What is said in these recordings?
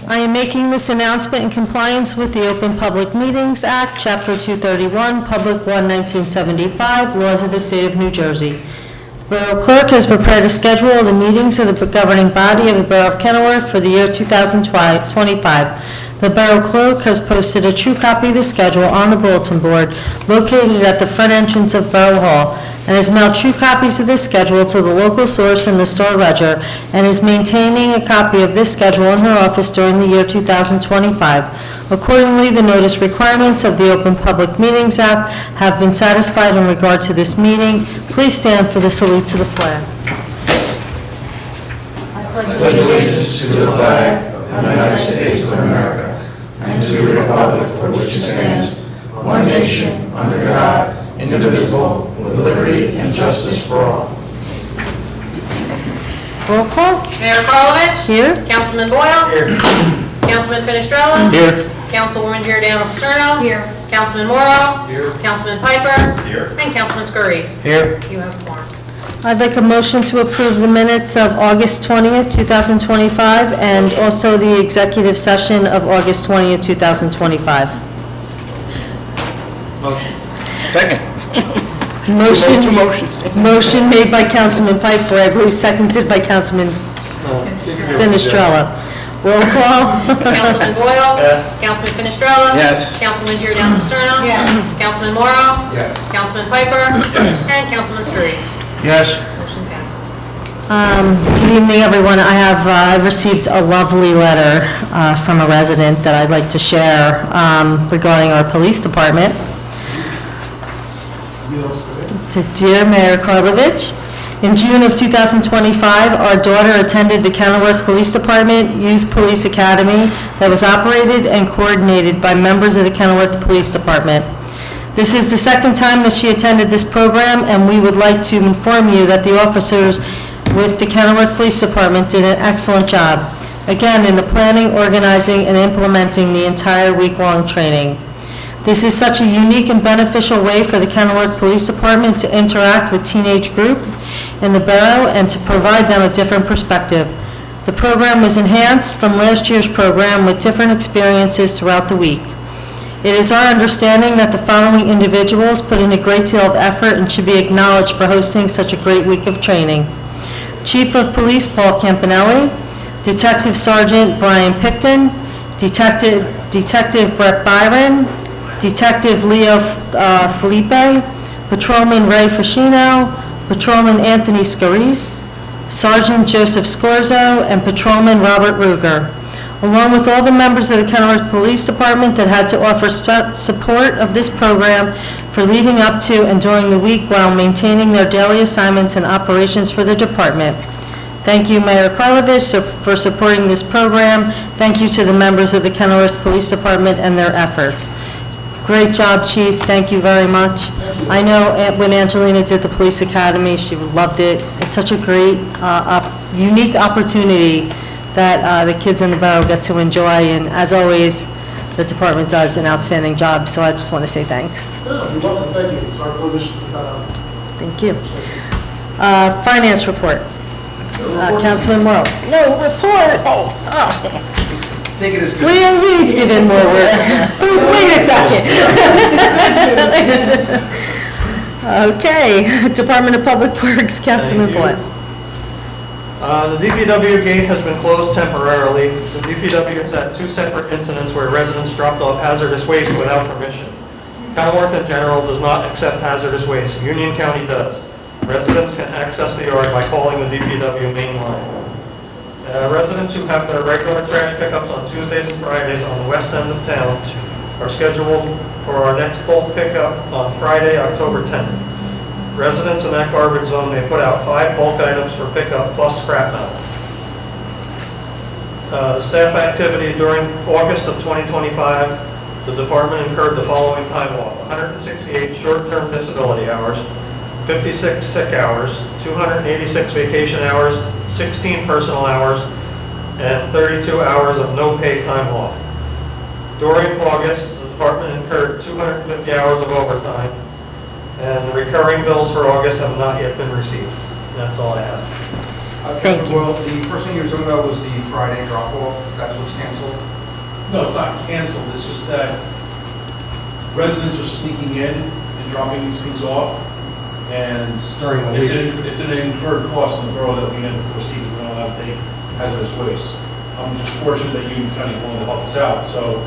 I am making this announcement in compliance with the Open Public Meetings Act, Chapter 231, Public Law 1975, Laws of the State of New Jersey. The Borough Clerk has prepared a schedule of the meetings of the governing body of the Borough of Kenilworth for the year 2025. The Borough Clerk has posted a true copy of the schedule on the bulletin board located at the front entrance of Borough Hall, and has mailed true copies of this schedule to the local source in the Star Ledger, and is maintaining a copy of this schedule in her office during the year 2025. Accordingly, the notice requirements of the Open Public Meetings Act have been satisfied in regard to this meeting. Please stand for the salute to the flag. I pledge allegiance to the flag of the United States of America and to the republic for which it stands, one nation, under God, indivisible, with liberty and justice for all. Roll call. Mayor Karlovic. Here. Councilman Boyle. Here. Councilman Finestrella. Here. Councilwoman Giordano Paserno. Here. Councilman Morrow. Here. Councilman Piper. Here. And Councilman Scurries. Here. You have a quorum. I'd like a motion to approve the minutes of August 20th, 2025, and also the executive session of August 20th, 2025. Second. Motion. Two motions. Motion made by Councilman Piper, I believe seconded by Councilman Finestrella. Roll call. Councilman Boyle. Yes. Councilman Finestrella. Yes. Councilman Giordano Paserno. Yes. Councilman Morrow. Yes. Councilman Piper. Yes. And Councilman Scurries. Yes. Motion passes. Good evening, everyone. I've received a lovely letter from a resident that I'd like to share regarding our police department. To dear Mayor Karlovic, in June of 2025, our daughter attended the Kenilworth Police Department Youth Police Academy that was operated and coordinated by members of the Kenilworth Police Department. This is the second time that she attended this program, and we would like to inform you that the officers with the Kenilworth Police Department did an excellent job, again, in the planning, organizing, and implementing the entire week-long training. This is such a unique and beneficial way for the Kenilworth Police Department to interact with teenage group in the borough and to provide them a different perspective. The program was enhanced from last year's program with different experiences throughout the week. It is our understanding that the following individuals put in a great deal of effort and should be acknowledged for hosting such a great week of training. Chief of Police Paul Campanelli, Detective Sergeant Brian Picton, Detective Brett Byron, Detective Leo Felipe, Patrolman Ray Fascino, Patrolman Anthony Scarice, Sergeant Joseph Scorzo, and Patrolman Robert Ruger, along with all the members of the Kenilworth Police Department that had to offer support of this program for leading up to and during the week while maintaining their daily assignments and operations for the department. Thank you, Mayor Karlovic, for supporting this program. Thank you to the members of the Kenilworth Police Department and their efforts. Great job, Chief. Thank you very much. I know when Angelina did the police academy, she loved it. It's such a great, unique opportunity that the kids in the borough get to enjoy, and as always, the department does an outstanding job, so I just want to say thanks. You're welcome, thank you. It's our privilege. Thank you. Finance report. Councilman Morrow. No report. Take it as good. We need to give in more work. Wait a second. Okay, Department of Public Works, Councilman Boyle. The DPW gate has been closed temporarily. The DPW has had two separate incidents where residents dropped off hazardous waste without permission. Kenilworth in general does not accept hazardous waste. Union County does. Residents can access the yard by calling the DPW main line. Residents who have their regular trash pickups on Tuesdays and Fridays on the west end of town are scheduled for our next bulk pickup on Friday, October 10th. Residents in that garbage zone may put out 5 bulk items for pickup plus scrap metal. The staff activity during August of 2025, the department incurred the following time off: 168 short-term disability hours, 56 sick hours, 286 vacation hours, 16 personal hours, and 32 hours of no pay time off. During August, the department incurred 250 hours of overtime, and the recurring bills for August have not yet been received. That's all I have. Thank you. Well, the first thing you were talking about was the Friday drop-off, that's what's canceled? No, it's not canceled, it's just that residents are sneaking in and dropping these things off, and During the week. it's an incurred cost in the borough that we never foresee because we're not allowed to take hazardous waste. I'm just fortunate that Union County is willing to help us out, so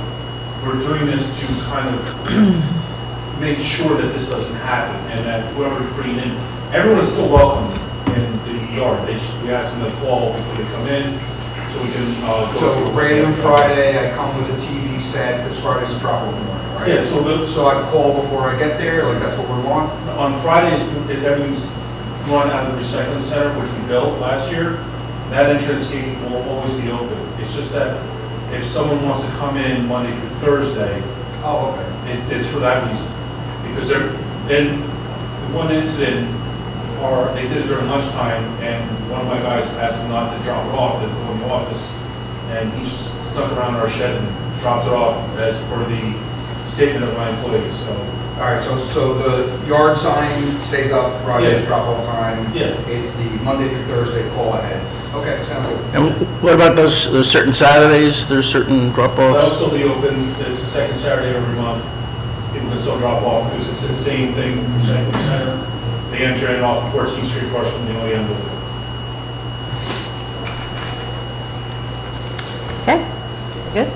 we're doing this to kind of make sure that this doesn't happen, and that whoever's bringing in, everyone is still welcome in the yard. We ask them to call before they come in, so we can go. So random Friday, I come with a TV set, because Friday's a drop-off morning, right? Yeah, So I call before I get there, like that's what we want? on Fridays, everything's run out of the recycling center, which we built last year. That entrance gate will always be open. It's just that if someone wants to come in Monday through Thursday, Oh, okay. it's for that reason. Because in one incident, they did it during lunchtime, and one of my guys asked him not to drop it off, to go in the office, and he just snuck around our shed and dropped it off as per the statement of my employees, so. All right, so the yard sign stays up, Friday's Yeah. drop-off time. Yeah. It's the Monday through Thursday call ahead. Okay, sounds good. And what about those certain Saturdays? There's certain That'll drop-offs? still be open, it's the second Saturday of every month. People can still drop off, because it's the same thing, recycling center. They enter in off of 14th Street, across from the OEM building. Okay, good.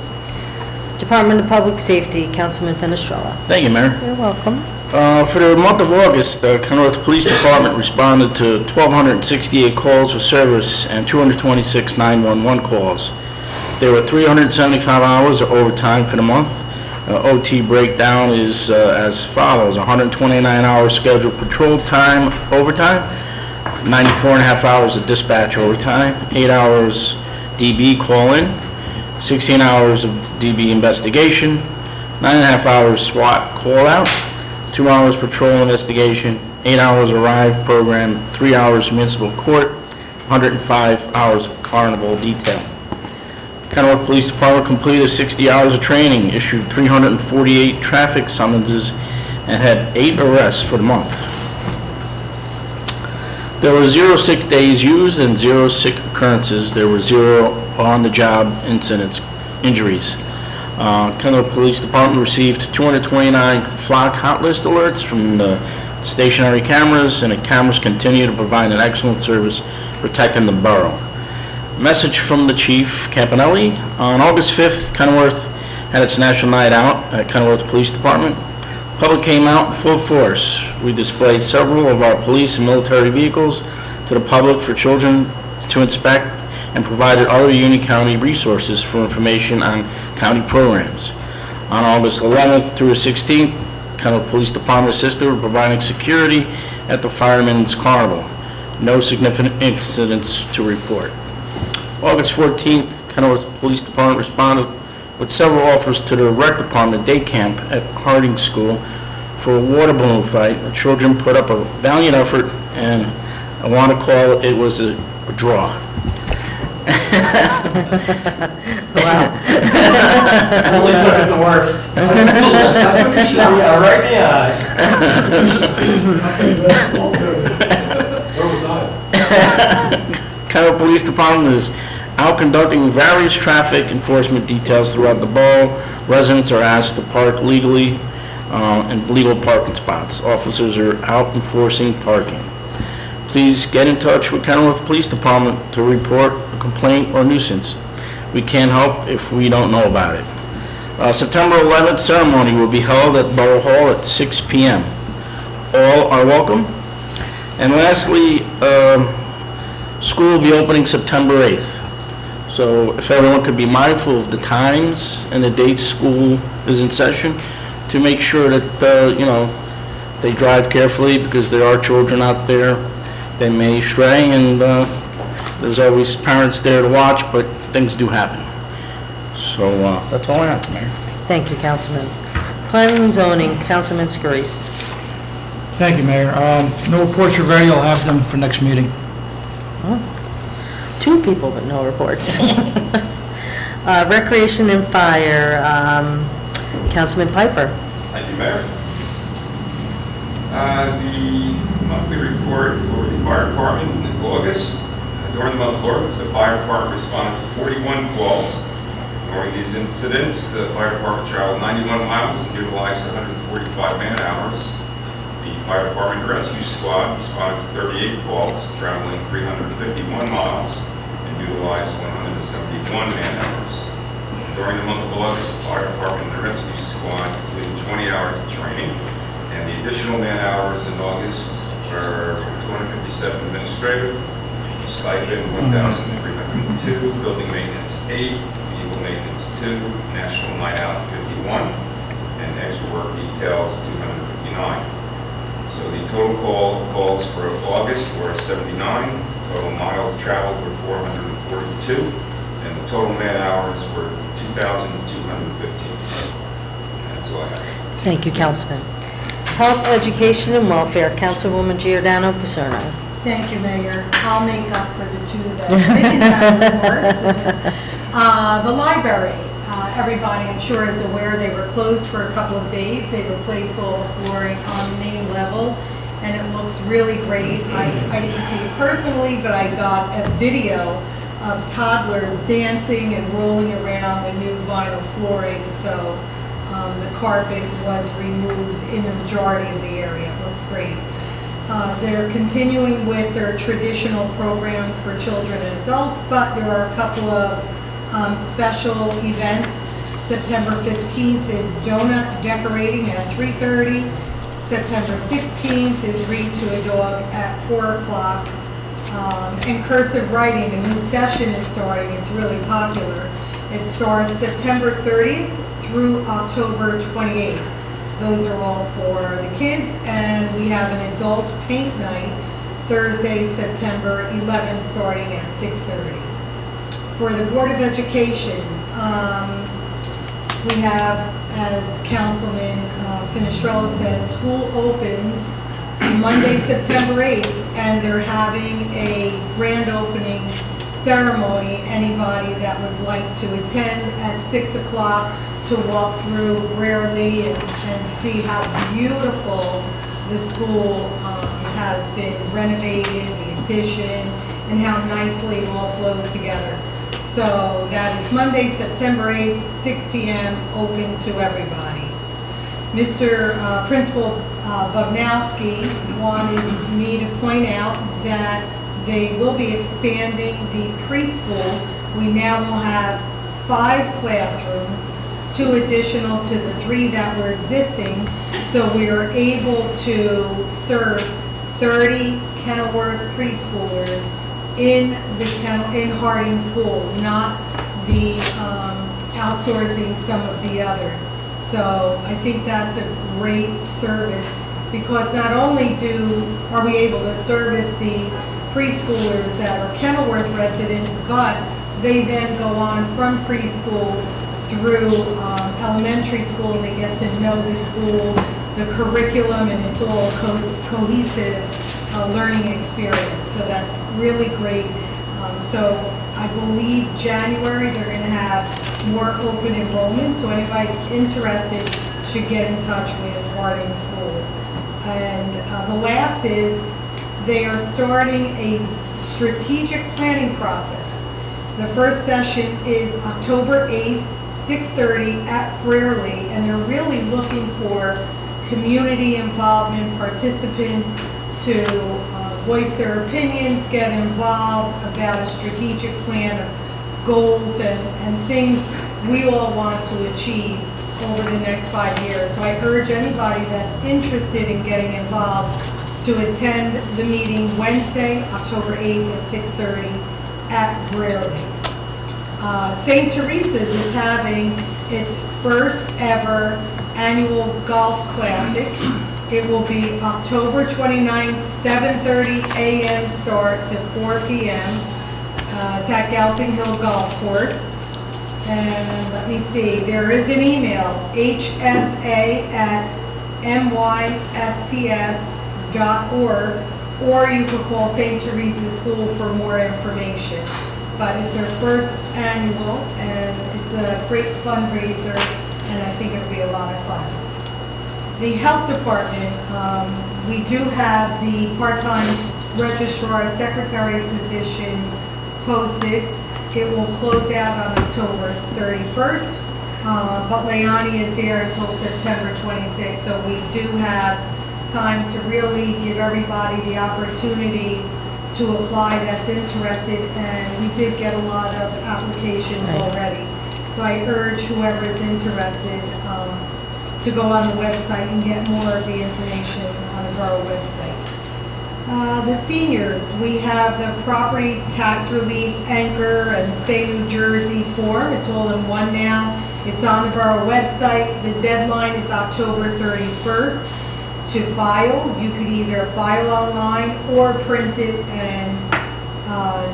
Department of Public Safety, Councilman Fenestrella. Thank you, Mayor. You're welcome. For the month of August, the Kenilworth Police Department responded to 1,268 calls for service and 226 911 calls. There were 375 hours of overtime for the month. OT breakdown is as follows: 129 hours scheduled patrol time overtime, 94 and a half hours of dispatch overtime, 8 hours DB call-in, 16 hours of DB investigation, 9.5 hours SWAT call-out, 2 hours patrol investigation, 8 hours arrive program, 3 hours municipal court, 105 hours of carnival detail. Kenilworth Police Department completed 60 hours of training, issued 348 traffic summonses, and had 8 arrests for the month. There were 0 sick days used and 0 sick occurrences. There were 0 on-the-job injuries. Kenilworth Police Department received 229 flock hot list alerts from the stationary cameras, and the cameras continue to provide an excellent service protecting the borough. Message from the Chief Campanelli. On August 5th, Kenilworth had its National Night Out at Kenilworth Police Department. Public came out in full force. We displayed several of our police and military vehicles to the public for children to inspect, and provided other Union County resources for information on county programs. On August 11th through 16th, Kenilworth Police Department assisted with providing security at the Firemen's Carnival. No significant incidents to report. August 14th, Kenilworth Police Department responded with several offers to the Rec Department day camp at Harding School for a water balloon fight. The children put up a valiant effort, and I want to call it was a draw. Only took it the worst. Yeah, right in the eye. Where was I? Kenilworth Police Department is out conducting various traffic enforcement details throughout the borough. Residents are asked to park legally in legal parking spots. Officers are out enforcing parking. Please get in touch with Kenilworth Police Department to report a complaint or nuisance. We can't help if we don't know about it. September 11th ceremony will be held at Borough Hall at 6 p.m. All are welcome. And lastly, school will be opening September 8th. So if everyone could be mindful of the times and the dates school is in session, to make sure that, they drive carefully, because there are children out there that may stray, and there's always parents there to watch, but things do happen. So that's all I have, Mayor. Thank you, Councilman. Planning and Zoning, Councilman Scarice. Thank you, Mayor. No reports are ready, I'll have them for next meeting. 2 people, but no reports. Recreation and Fire, Councilman Piper. Thank you, Mayor. The monthly report for the fire department in August, During the month of August, the fire department responded to 41 calls. During these incidents, the fire department traveled 91 miles and utilized 145 man-hours. The fire department rescue squad responded to 38 calls, traveling 351 miles and utilized 171 man-hours. During the month of August, the fire department and the rescue squad completed 20 hours of training, and the additional man-hours in August were 257 administrative, stipend 1,302, building maintenance 8, vehicle maintenance 2, national night out 51, and extra work details 259. So the total calls for August were 79, total miles traveled were 442, and the total man-hours were 2,215. That's all I have. Thank you, Councilman. Health, Education, and Welfare, Councilwoman Giordano Paserno. Thank you, Mayor. I'll make up for the two that didn't have reports. The library, everybody I'm sure is aware they were closed for a couple of days. They replaced all the flooring on the main level, and it looks really great. I didn't see it personally, but I got a video of toddlers dancing and rolling around the new vinyl flooring, so the carpet was removed in the majority of the area. It looks great. They're continuing with their traditional programs for children and adults, but there are a couple of special events. September 15th is donut decorating at 3:30. September 16th is Read to a Dog at 4 o'clock. And cursive writing, a new session is starting. It's really popular. It starts September 30th through October 28th. Those are all for the kids, and we have an adult paint night Thursday, September 11th, starting at 6:30. For the Board of Education, we have, as Councilman Finestrello said, school opens Monday, September 8th, and they're having a grand opening ceremony. Anybody that would like to attend at 6 o'clock to walk through Brearley and see how beautiful the school has been renovated, the addition, and how nicely it all flows together. So that is Monday, September 8th, 6 p.m., open to everybody. Mr. Principal Bognowski wanted me to point out that they will be expanding the preschool. We now will have 5 classrooms, 2 additional to the 3 that were existing. So we are able to serve 30 Kenilworth preschoolers in Harding School, not the outsourcing some of the others. So I think that's a great service, because not only are we able to service the preschoolers that are Kenilworth residents, but they then go on from preschool through elementary school, and they get to know the school, the curriculum, and it's all cohesive learning experience. So that's really great. So I believe January they're going to have more open enrollment, so anybody that's interested should get in touch with Harding School. And the last is they are starting a strategic planning process. The first session is October 8th, 6:30 at Brearley, and they're really looking for community involvement, participants to voice their opinions, get involved about a strategic plan of goals and things we all want to achieve over the next 5 years. So I urge anybody that's interested in getting involved to attend the meeting Wednesday, October 8th at 6:30 at Brearley. St. Teresa's is having its first ever annual golf classic. It will be October 29th, 7:30 a.m. start to 4 p.m. It's at Galpin Hill Golf Course. And let me see, there is an email, hsa@mysts.org, or you could call St. Teresa School for more information. But it's their first annual, and it's a great fundraiser, and I think it'll be a lot of fun. The Health Department, we do have the part-time registrar secretary position posted. It will close out on October 31st, but Leoni is there until September 26th, so we do have time to really give everybody the opportunity to apply that's interested, and we did get a lot of applications already. So I urge whoever is interested to go on the website and get more of the information on the borough website. The seniors, we have the property tax relief anchor and state New Jersey form. It's all in one now. It's on the borough website. The deadline is October 31st to file. You could either file online or print it and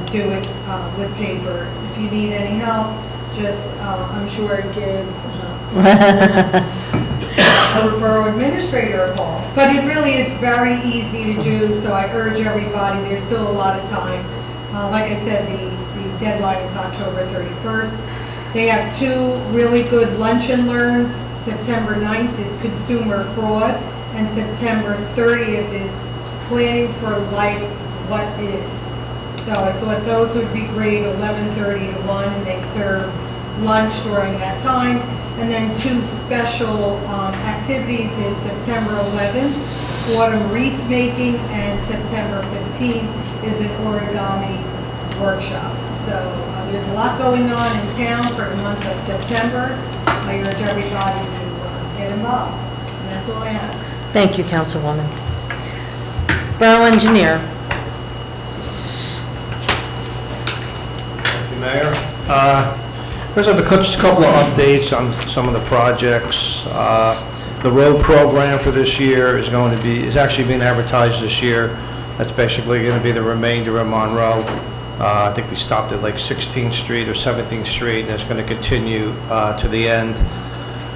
do it with paper. If you need any help, just, I'm sure, give our borough administrator a call. But it really is very easy to do, so I urge everybody, there's still a lot of time. Like I said, the deadline is October 31st. They have two really good lunch and learns. September 9th is consumer fraud, and September 30th is planning for life's what ifs. So I thought those would be great, 11:30 to 1, and they serve lunch during that time. And then two special activities is September 11th, autumn wreath making, and September 15th is an origami workshop. So there's a lot going on in town for the month of September. I urge everybody to get involved. And that's all I have. Thank you, Councilwoman. Borough Engineer. Thank you, Mayor. First, I have just a couple of updates on some of the projects. The road program for this year is actually being advertised this year. That's basically going to be the remainder of Monroe. I think we stopped at like 16th Street or 17th Street, and it's going to continue to the end.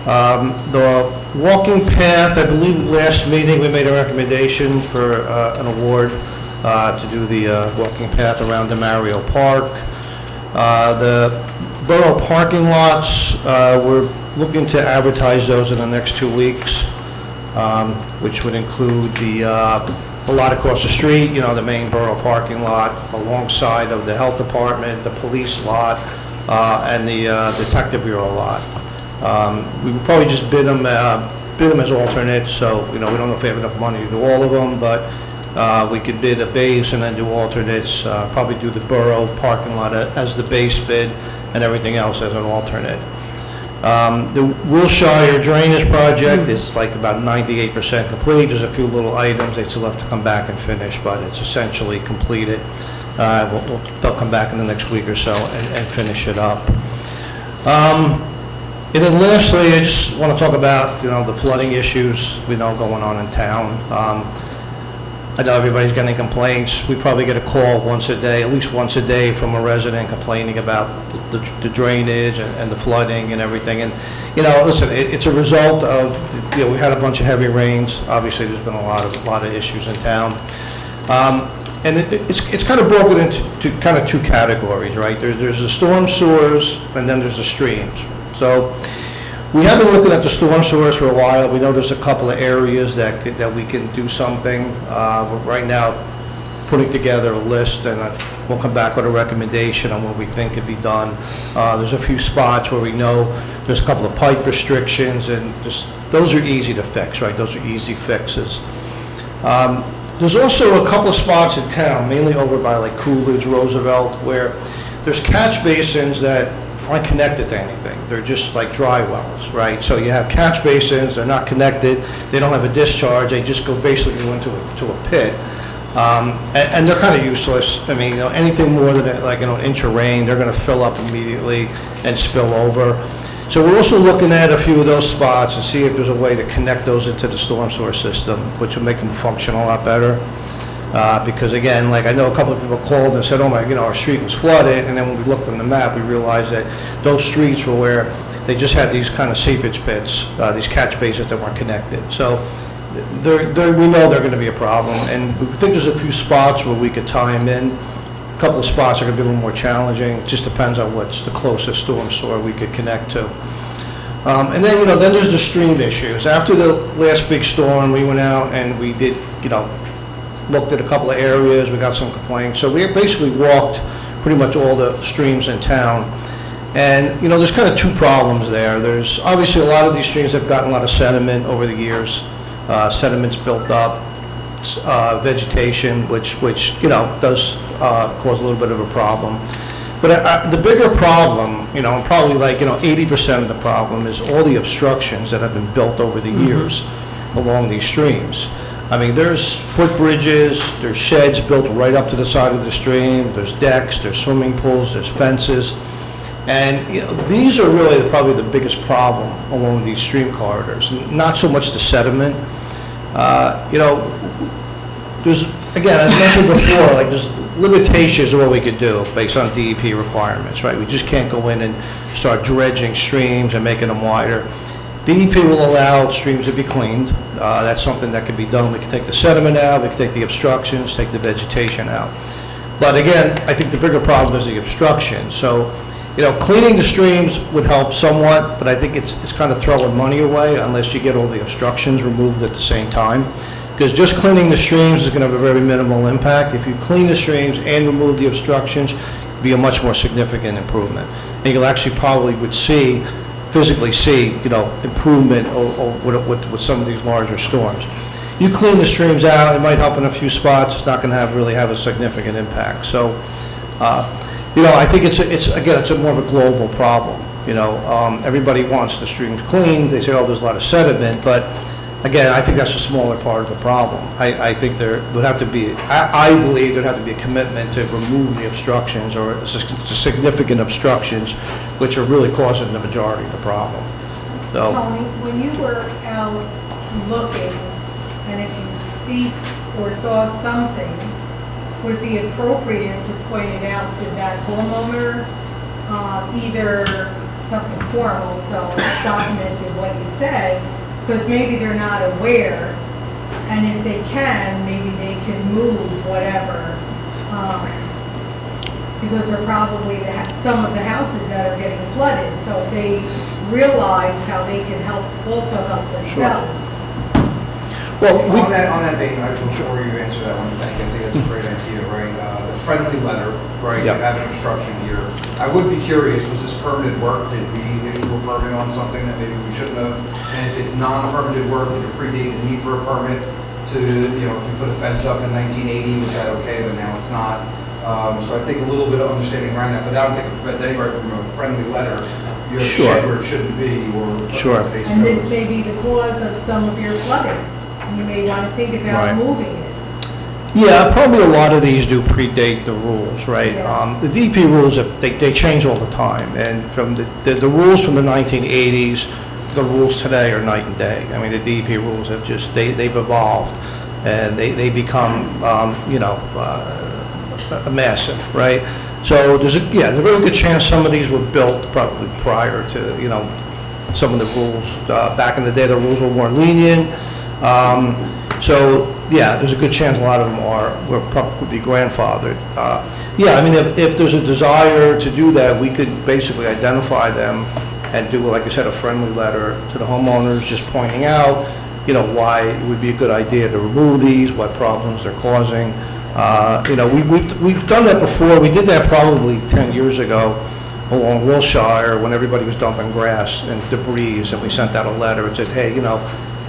The walking path, I believe last meeting we made a recommendation for an award to do the walking path around DeMario Park. The borough parking lots, we're looking to advertise those in the next 2 weeks, which would include the lot across the street, the main borough parking lot, alongside of the health department, the police lot, and the detective bureau lot. We would probably just bid them as alternates, so we don't know if we have enough money to do all of them, but we could bid a base and then do alternates, probably do the borough parking lot as the base bid and everything else as an alternate. The Wilshire Drainage Project is like about 98% complete. There's a few little items they still have to come back and finish, but it's essentially completed. They'll come back in the next week or so and finish it up. And then lastly, I just want to talk about, the flooding issues we know going on in town. I know everybody's getting complaints. We probably get a call once a day, at least once a day, from a resident complaining about the drainage and the flooding and everything. And, listen, it's a result of, we had a bunch of heavy rains. Obviously, there's been a lot of issues in town. And it's kind of broken into kind of two categories, right? There's the storm sewers, and then there's the streams. So we have been looking at the storm sewers for a while. We know there's a couple of areas that we can do something. We're right now putting together a list, and we'll come back with a recommendation on what we think could be done. There's a few spots where we know there's a couple of pipe restrictions, and those are easy to fix, right? Those are easy fixes. There's also a couple of spots in town, mainly over by like Coolidge, Roosevelt, where there's catch basins that aren't connected to anything. They're just like dry wells, right? So you have catch basins, they're not connected, they don't have a discharge, they just go basically into a pit. And they're kind of useless. I mean, anything more than an inch of rain, they're going to fill up immediately and spill over. So we're also looking at a few of those spots and see if there's a way to connect those into the storm sewer system, which will make them function a lot better. Because again, I know a couple of people called and said, our street was flooded, and then when we looked on the map, we realized that those streets were where they just had these kind of seepage pits, these catch basins that weren't connected. So we know they're going to be a problem, and we think there's a few spots where we could tie them in. A couple of spots are going to be a little more challenging. It just depends on what's the closest storm sewer we could connect to. And then, then there's the stream issues. After the last big storm, we went out and we did, looked at a couple of areas, we got some complaints. So we basically walked pretty much all the streams in town. And, you know, there's kind of two problems there. There's, obviously, a lot of these streams have gotten a lot of sediment over the years. Sediment's built up, vegetation, which, you know, does cause a little bit of a problem. But the bigger problem, you know, and probably like, you know, 80% of the problem is all the obstructions that have been built over the years along these streams. I mean, there's footbridges, there's sheds built right up to the side of the stream, there's decks, there's swimming pools, there's fences. And, you know, these are really probably the biggest problem along these stream corridors, not so much the sediment. You know, there's, again, as mentioned before, like, there's limitations of what we could do based on DEP requirements, right? We just can't go in and start dredging streams and making them wider. DEP will allow streams to be cleaned. That's something that can be done. We can take the sediment out, we can take the obstructions, take the vegetation out. But again, I think the bigger problem is the obstruction. So, you know, cleaning the streams would help somewhat, but I think it's kind of throwing money away unless you get all the obstructions removed at the same time. Because just cleaning the streams is going to have a very minimal impact. If you clean the streams and remove the obstructions, it'd be a much more significant improvement. And you'll actually probably would physically see, you know, improvement with some of these larger storms. You clean the streams out, it might help in a few spots. It's not going to really have a significant impact. So, you know, I think it's a more of a global problem. You know, everybody wants the streams cleaned. They say, oh, there's a lot of sediment, but again, I think that's a smaller part of the problem. I think there would have to be, I believe there'd have to be a commitment to remove the obstructions or significant obstructions, which are really causing the majority of the problem. So, Tony, when you were out looking, and if you see or saw something, would it be appropriate to point it out to that homeowner, either something formal, so it's documented what you said, because maybe they're not aware, and if they can, maybe they can move whatever, because they're probably some of the houses that are getting flooded, so if they realize how they can also help themselves. well, On that vein, before you answer that one, thank you, I think that's a great idea, right? The friendly letter, right, you Yep. have an obstruction here. I would be curious, was this permitted work? Did we issue a permit on something that maybe we shouldn't have? And if it's non-permitted work, did it predate the need for a permit to, you know, if you put a fence up in 1980, was that okay, but now it's not? So I think a little bit of understanding around that, but I don't think it prevents anybody from a friendly letter. You have a Sure. shed where it shouldn't be, or Sure. today's And this code. may be the cause of some of your flooding. You may want to think about Right. moving it. yeah, probably a lot of these do predate the rules, right? Yeah. The DEP rules, they change all the time, and from the rules from the 1980s, the rules today are night and day. I mean, the DEP rules have just, they've evolved, and they become, you know, massive, right? So there's a very good chance some of these were built probably prior to, you know, some of the rules. Back in the day, the rules were more lenient. So, yeah, there's a good chance a lot of them would be grandfathered. Yeah, I mean, if there's a desire to do that, we could basically identify them and do, like I said, a friendly letter to the homeowners, just pointing out, you know, why it would be a good idea to remove these, what problems they're causing. You know, we've done that before. We did that probably 10 years ago along Wilshire when everybody was dumping grass and debris, and we sent out a letter and said, hey, you know,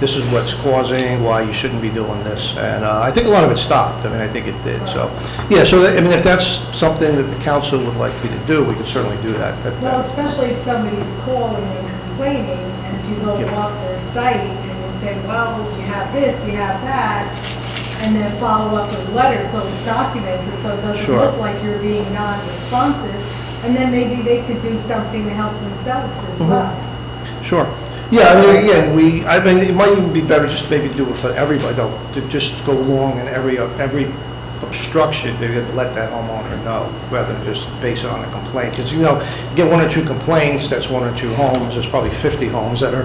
this is what's causing, why you shouldn't be doing this. And I think a lot of it stopped. I mean, I think it did. So, yeah, so, I mean, if that's something that the council would like me to do, we could certainly do that. Well, especially if somebody's calling and complaining, and if you go Yep. up their site and you say, well, you have this, you have that, and then follow up with a letter so it's documented, so it doesn't Sure. look like you're being non-responsive, and then maybe they could do something to help themselves as well. Sure. Yeah, I mean, again, I mean, it might even be better just maybe do it to everybody, though, to just go along and every obstruction, maybe let that homeowner know, rather than just base it on a complaint. Because, you know, you get one or two complaints, that's one or two homes, there's probably 50 homes that are,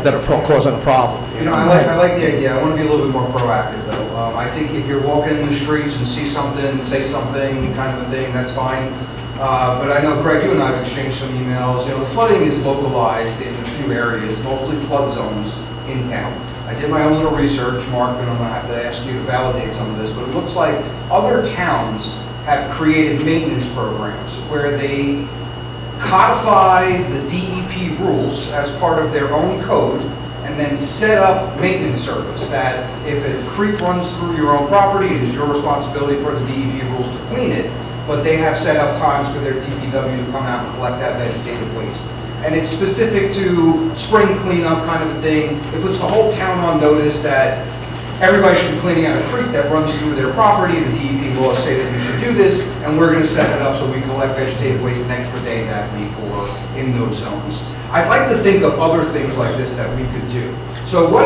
that are causing a problem. You know, I like the idea. I want to be a little bit more proactive, though. I think if you're walking in the streets and see something, say something, kind of a thing, that's fine. But I know, Greg, you and I have exchanged some emails. You know, the flooding is localized in a few areas, mostly flood zones in town. I did my own little research, Mark, and I'm going to have to ask you to validate some of this, but it looks like other towns have created maintenance programs where they codify the DEP rules as part of their own code and then set up maintenance service that if a creek runs through your own property, it is your responsibility for the DEP rules to clean it, but they have set up times for their DPW to come out and collect that vegetative waste. And it's specific to spring cleanup kind of a thing. It puts the whole town on notice that everybody should be cleaning out a creek that runs through their property. The DEP laws say that you should do this, and we're gonna set it up so we collect vegetative waste an extra day that week or in those zones. I'd like to think of other things like this that we could do. So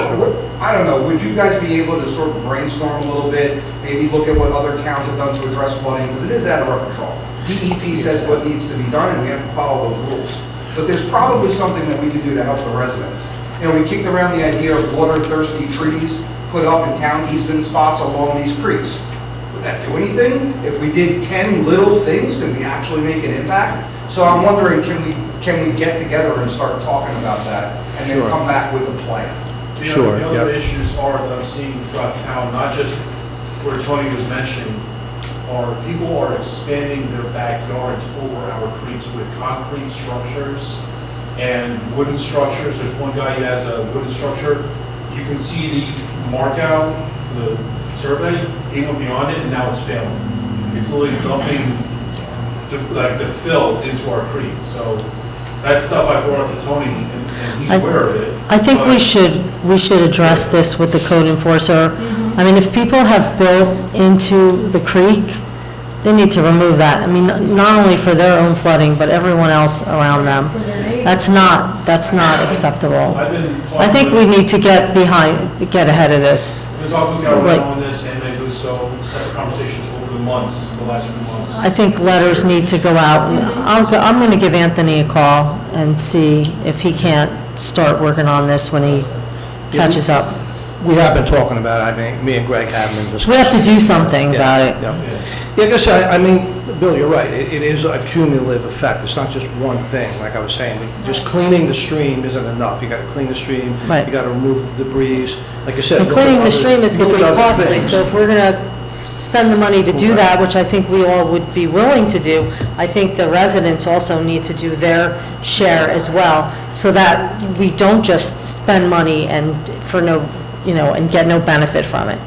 I don't know, would you guys be able to sort of brainstorm a little bit, maybe look at what other towns have done to address flooding, because it is out of our control. DEP says what needs to be done, and we have to follow those rules. But there's probably something that we could do to help the residents. You know, we kicked around the idea of water-thirsty trees put up in town easement spots along these creeks. Would that do anything? If we did 10 little things, could we actually make an impact? So I'm wondering, can we get together and start talking about that and then Sure. come back with a plan? Sure, The other yep. issues are that I'm seeing throughout town, not just where Tony was mentioning, are people are expanding their backyards over our creeks with concrete structures and wooden structures. There's one guy who has a wooden structure. You can see the mark out for the survey. He went beyond it and now it's failing. It's literally dumping the fill into our creek. So that stuff I brought up to Tony and he's aware of it. I think we but- should address this with the code enforcer. I mean, if people have built into the creek, they need to remove that. I mean, not only for their own flooding, but everyone else around them. For their neighbors. That's not acceptable. I've been talking I think we need to get ahead of this. We've been talking with Like- Carolina on this, and they so separate conversations over the months, the last few months. I think letters need to go out, and I'm going to give Anthony a call and see if he can't start working on this when he catches up. We have been talking about it, I mean, me and Greg have been discussing. We have to do something about it. Yeah, yeah, I guess, I mean, Bill, you're right, it is a cumulative effect, it's not just one thing, like I was saying, just cleaning the stream isn't enough, you gotta clean the stream, Right. you gotta remove the debris, like I said. And look at cleaning the other- stream is going to look be at other costly, things. so if we're going to spend the money to do that, which I think we all would be willing to do, I think the residents also need to do their share as well, so that we don't just spend money and for no, and get no benefit from it.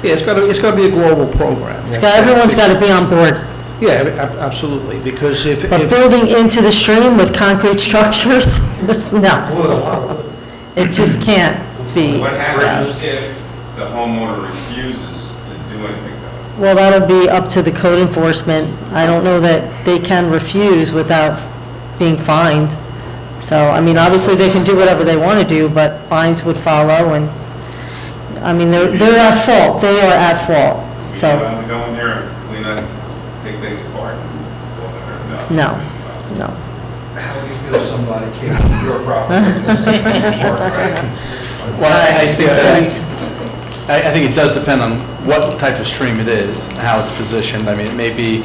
Yeah, it's gotta be a global program. Everyone's got to be on board. Yeah, absolutely, because if, But building into the stream with concrete structures, no. It just can't be. What happens if the homeowner refuses to do anything about it? Well, that'll be up to the code enforcement. I don't know that they can refuse without being fined. So, I mean, obviously, they can do whatever they want to do, but fines would follow, and, I mean, they're at fault. They are at fault, You so, have to go in there and clean up, take things apart. no, no. How do you feel somebody came to your property? I think it does depend on what type of stream it is, and how it's positioned. I mean, it may be,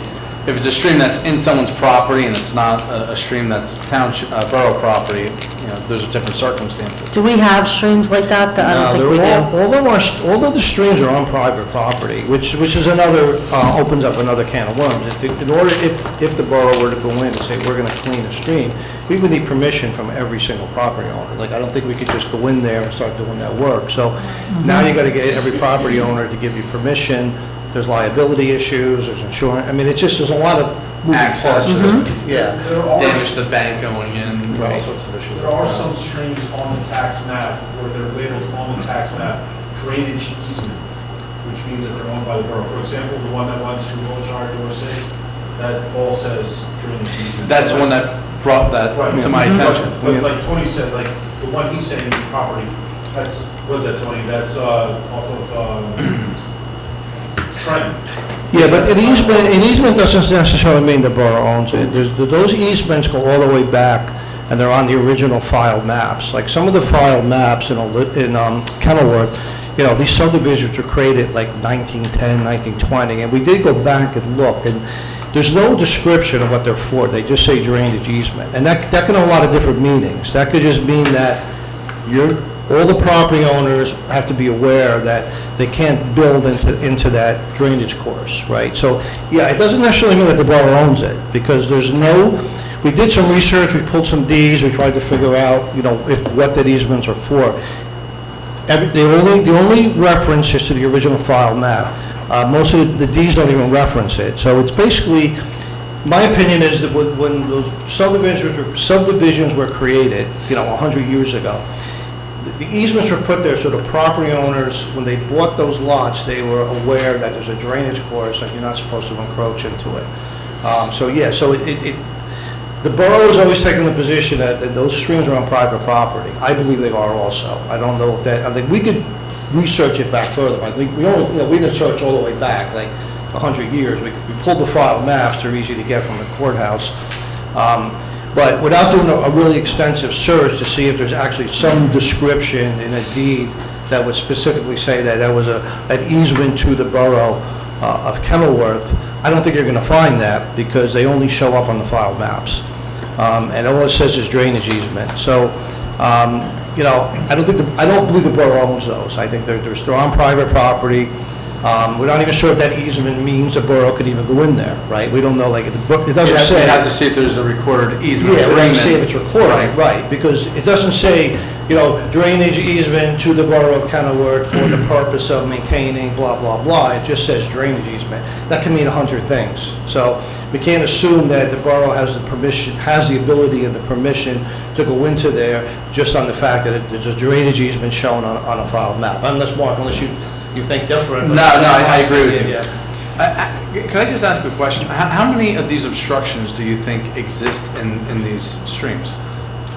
if it's a stream that's in someone's property and it's not a stream that's township, borough property, those are different circumstances. Do we have streams like that? I don't think we do. Although the streams are on private property, which is another, opens up another can of worms. In order, if the borough were to go in and say, we're gonna clean a stream, we would need permission from every single property owner. Like, I don't think we could just go in there and start doing that work. So now you gotta get every property owner to give you permission. There's liability issues, there's insurance, I mean, there's a lot of moving parts. Access. Yeah. There are, Damage to the bank going in, all Right. sorts of issues. there are some streams on the tax map where they're labeled on the tax map drainage easement, which means that they're owned by the borough. For example, the one that runs through Wilshire, Dorset, that all says drainage easement. That's the one that brought that Right. to my attention. But like Tony said, like, the one he's saying, property, that's, what is that, Tony? That's off of Trent. Yeah, but an easement doesn't necessarily mean the borough owns it. Those easements go all the way back, and they're on the original filed maps. Like, some of the filed maps in Kenilworth, these subdivisions were created like 1910, 1920, and we did go back and look, and there's no description of what they're for. They just say drainage easement, and that can have a lot of different meanings. That could just mean that all the property owners have to be aware that they can't build into that drainage course, right? So, yeah, it doesn't necessarily mean that the borough owns it, because we did some research, we pulled some deeds, we tried to figure out, what the easements are for. The only reference is to the original file map. Most of the deeds don't even reference it. So it's basically, my opinion is that when those subdivisions were created, 100 years ago, the easements were put there so the property owners, when they bought those lots, they were aware that there's a drainage course and you're not supposed to encroach into it. The borough has always taken the position that those streams are on private property. I believe they are also. I don't know if I think we could research it back further. I think we didn't search all the way back, like 100 years. We pulled the file maps, they're easy to get from the courthouse. But without doing a really extensive search to see if there's actually some description in a deed that would specifically say that that was an easement to the borough of Kenilworth, I don't think you're going to find that, because they only show up on the file maps. And all it says is drainage easement. So, I don't believe the borough owns those. I think they're on private property. We're not even sure if that easement means the borough could even go in there, right? We don't know, like, it doesn't say. You have to see if there's a recorded easement. Yeah, we have to see if it's recorded, right, because it doesn't say, drainage easement to the borough of Kenilworth for the purpose of maintaining blah, blah, blah. It just says drainage easement. That can mean 100 things. So we can't assume that the borough has the ability and the permission to go into there just on the fact that there's a drainage easement shown on a file map. Unless you think different. No, I agree with you. Yeah. Can I just ask a question? How many of these obstructions do you think exist in these streams?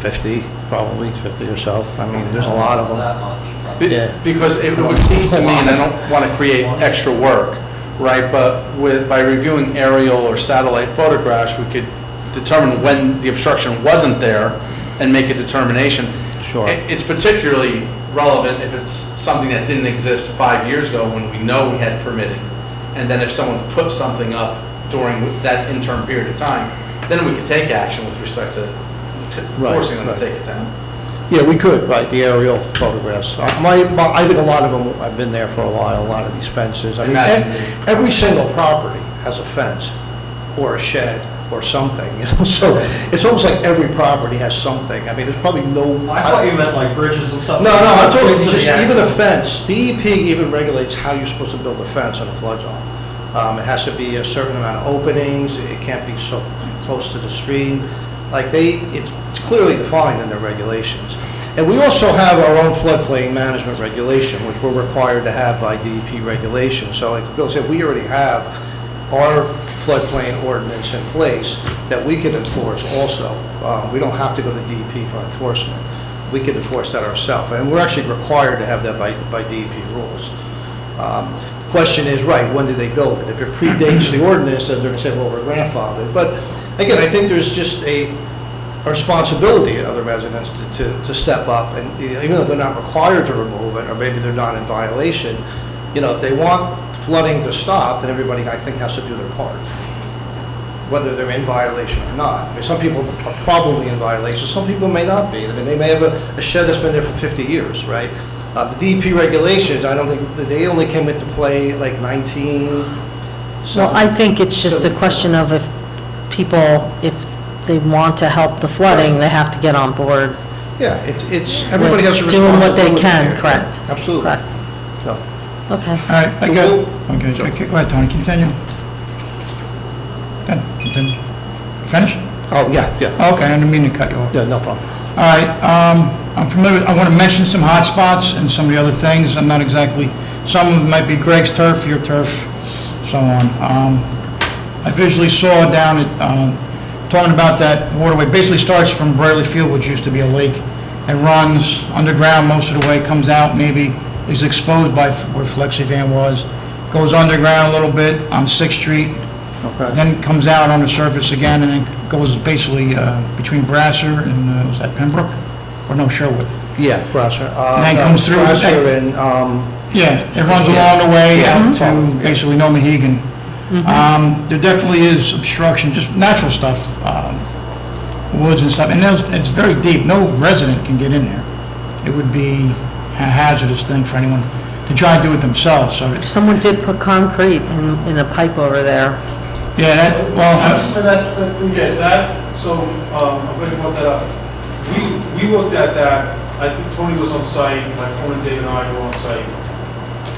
50, probably 50 or so. I mean, there's a lot of them. Yeah. Because it would seem to me, and I don't want to create extra work, right? But by reviewing aerial or satellite photographs, we could determine when the obstruction wasn't there and make a determination. Sure. It's particularly relevant if it's something that didn't exist 5 years ago when we know we had permitting. And then if someone put something up during that interim period of time, then we could take action with respect to forcing them to take it down. Yeah, we could, right, the aerial photographs. I think a lot of them have been there for a while, a lot of these fences. I mean, every single property has a fence or a shed or something, so it's almost like every property has something. I mean, there's probably no... I thought you meant like bridges and stuff. No, I'm talking just even a fence. DEP even regulates how you're supposed to build a fence on a flood zone. It has to be a certain amount of openings, it can't be so close to the stream. Like it's clearly defined in their regulations. And we also have our own floodplain management regulation, which we're required to have by DEP regulation. So like Bill said, we already have our floodplain ordinance in place that we can enforce also. We don't have to go to DEP for enforcement. We can enforce that ourselves. And we're actually required to have that by DEP rules. Question is, right, when did they build it? If it predates the ordinance, then they're going to say, well, we're grandfathered. But again, I think there's just a responsibility of the residents to step up, and even though they're not required to remove it, or maybe they're not in violation, if they want flooding to stop, then everybody, I think, has to do their part, whether they're in violation or not. I mean, some people are probably in violation, some people may not be. I mean, they may have a shed that's been there for 50 years, right? The DEP regulations, I don't think, they only came into play like 19... Well, I think it's just a question of if they want to help the flooding, they have to get on board. Yeah, it's everybody has a responsibility. Doing what they can, here. correct. Absolutely. Correct. So, Okay. All right, okay, go ahead, Tony, continue. Good, continue. Finish? Oh, yeah. Okay, I didn't mean to cut you off. Yeah, no problem. All right, I'm familiar, I want to mention some hot spots and some of the other things. I'm not exactly, some of them might be Greg's turf, your turf, so on. I visually saw down at, talking about that waterway, basically starts from Braley Field, which used to be a lake, and runs underground most of the way, comes out, maybe is exposed by where Flexivan was, goes underground a little bit on 6th Street, Okay. then comes out on the surface again, and then goes basically between Brasser and, was that Pembroke? Or no, Sherwood? Yeah, Brasser. And then comes through- Brasser and, Yeah, it runs along the way Yeah. out to basically No Mohegan. There definitely is obstruction, just natural stuff, woods and stuff, and it's very deep, no resident can get in there. it would be a hazardous thing for anyone to try to do it themselves, so, Someone did put concrete in a pipe over there. yeah, that, well, Yeah, that, so, I'm glad you brought that up. We looked at that, I think Tony was on site, my phone and Dave and I were on site.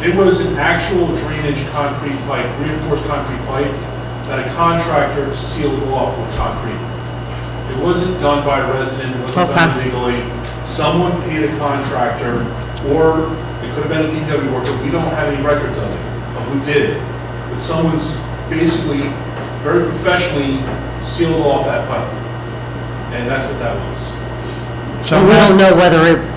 It was an actual drainage concrete pipe, reinforced concrete pipe, that a contractor sealed off with concrete. It wasn't done by a resident, it wasn't done Okay. legally. Someone paid a contractor, or it could have been a DPW worker, we don't have any records of it, of who did it. But someone's basically, very professionally sealed off that pipe. And that's what that was. so And we don't know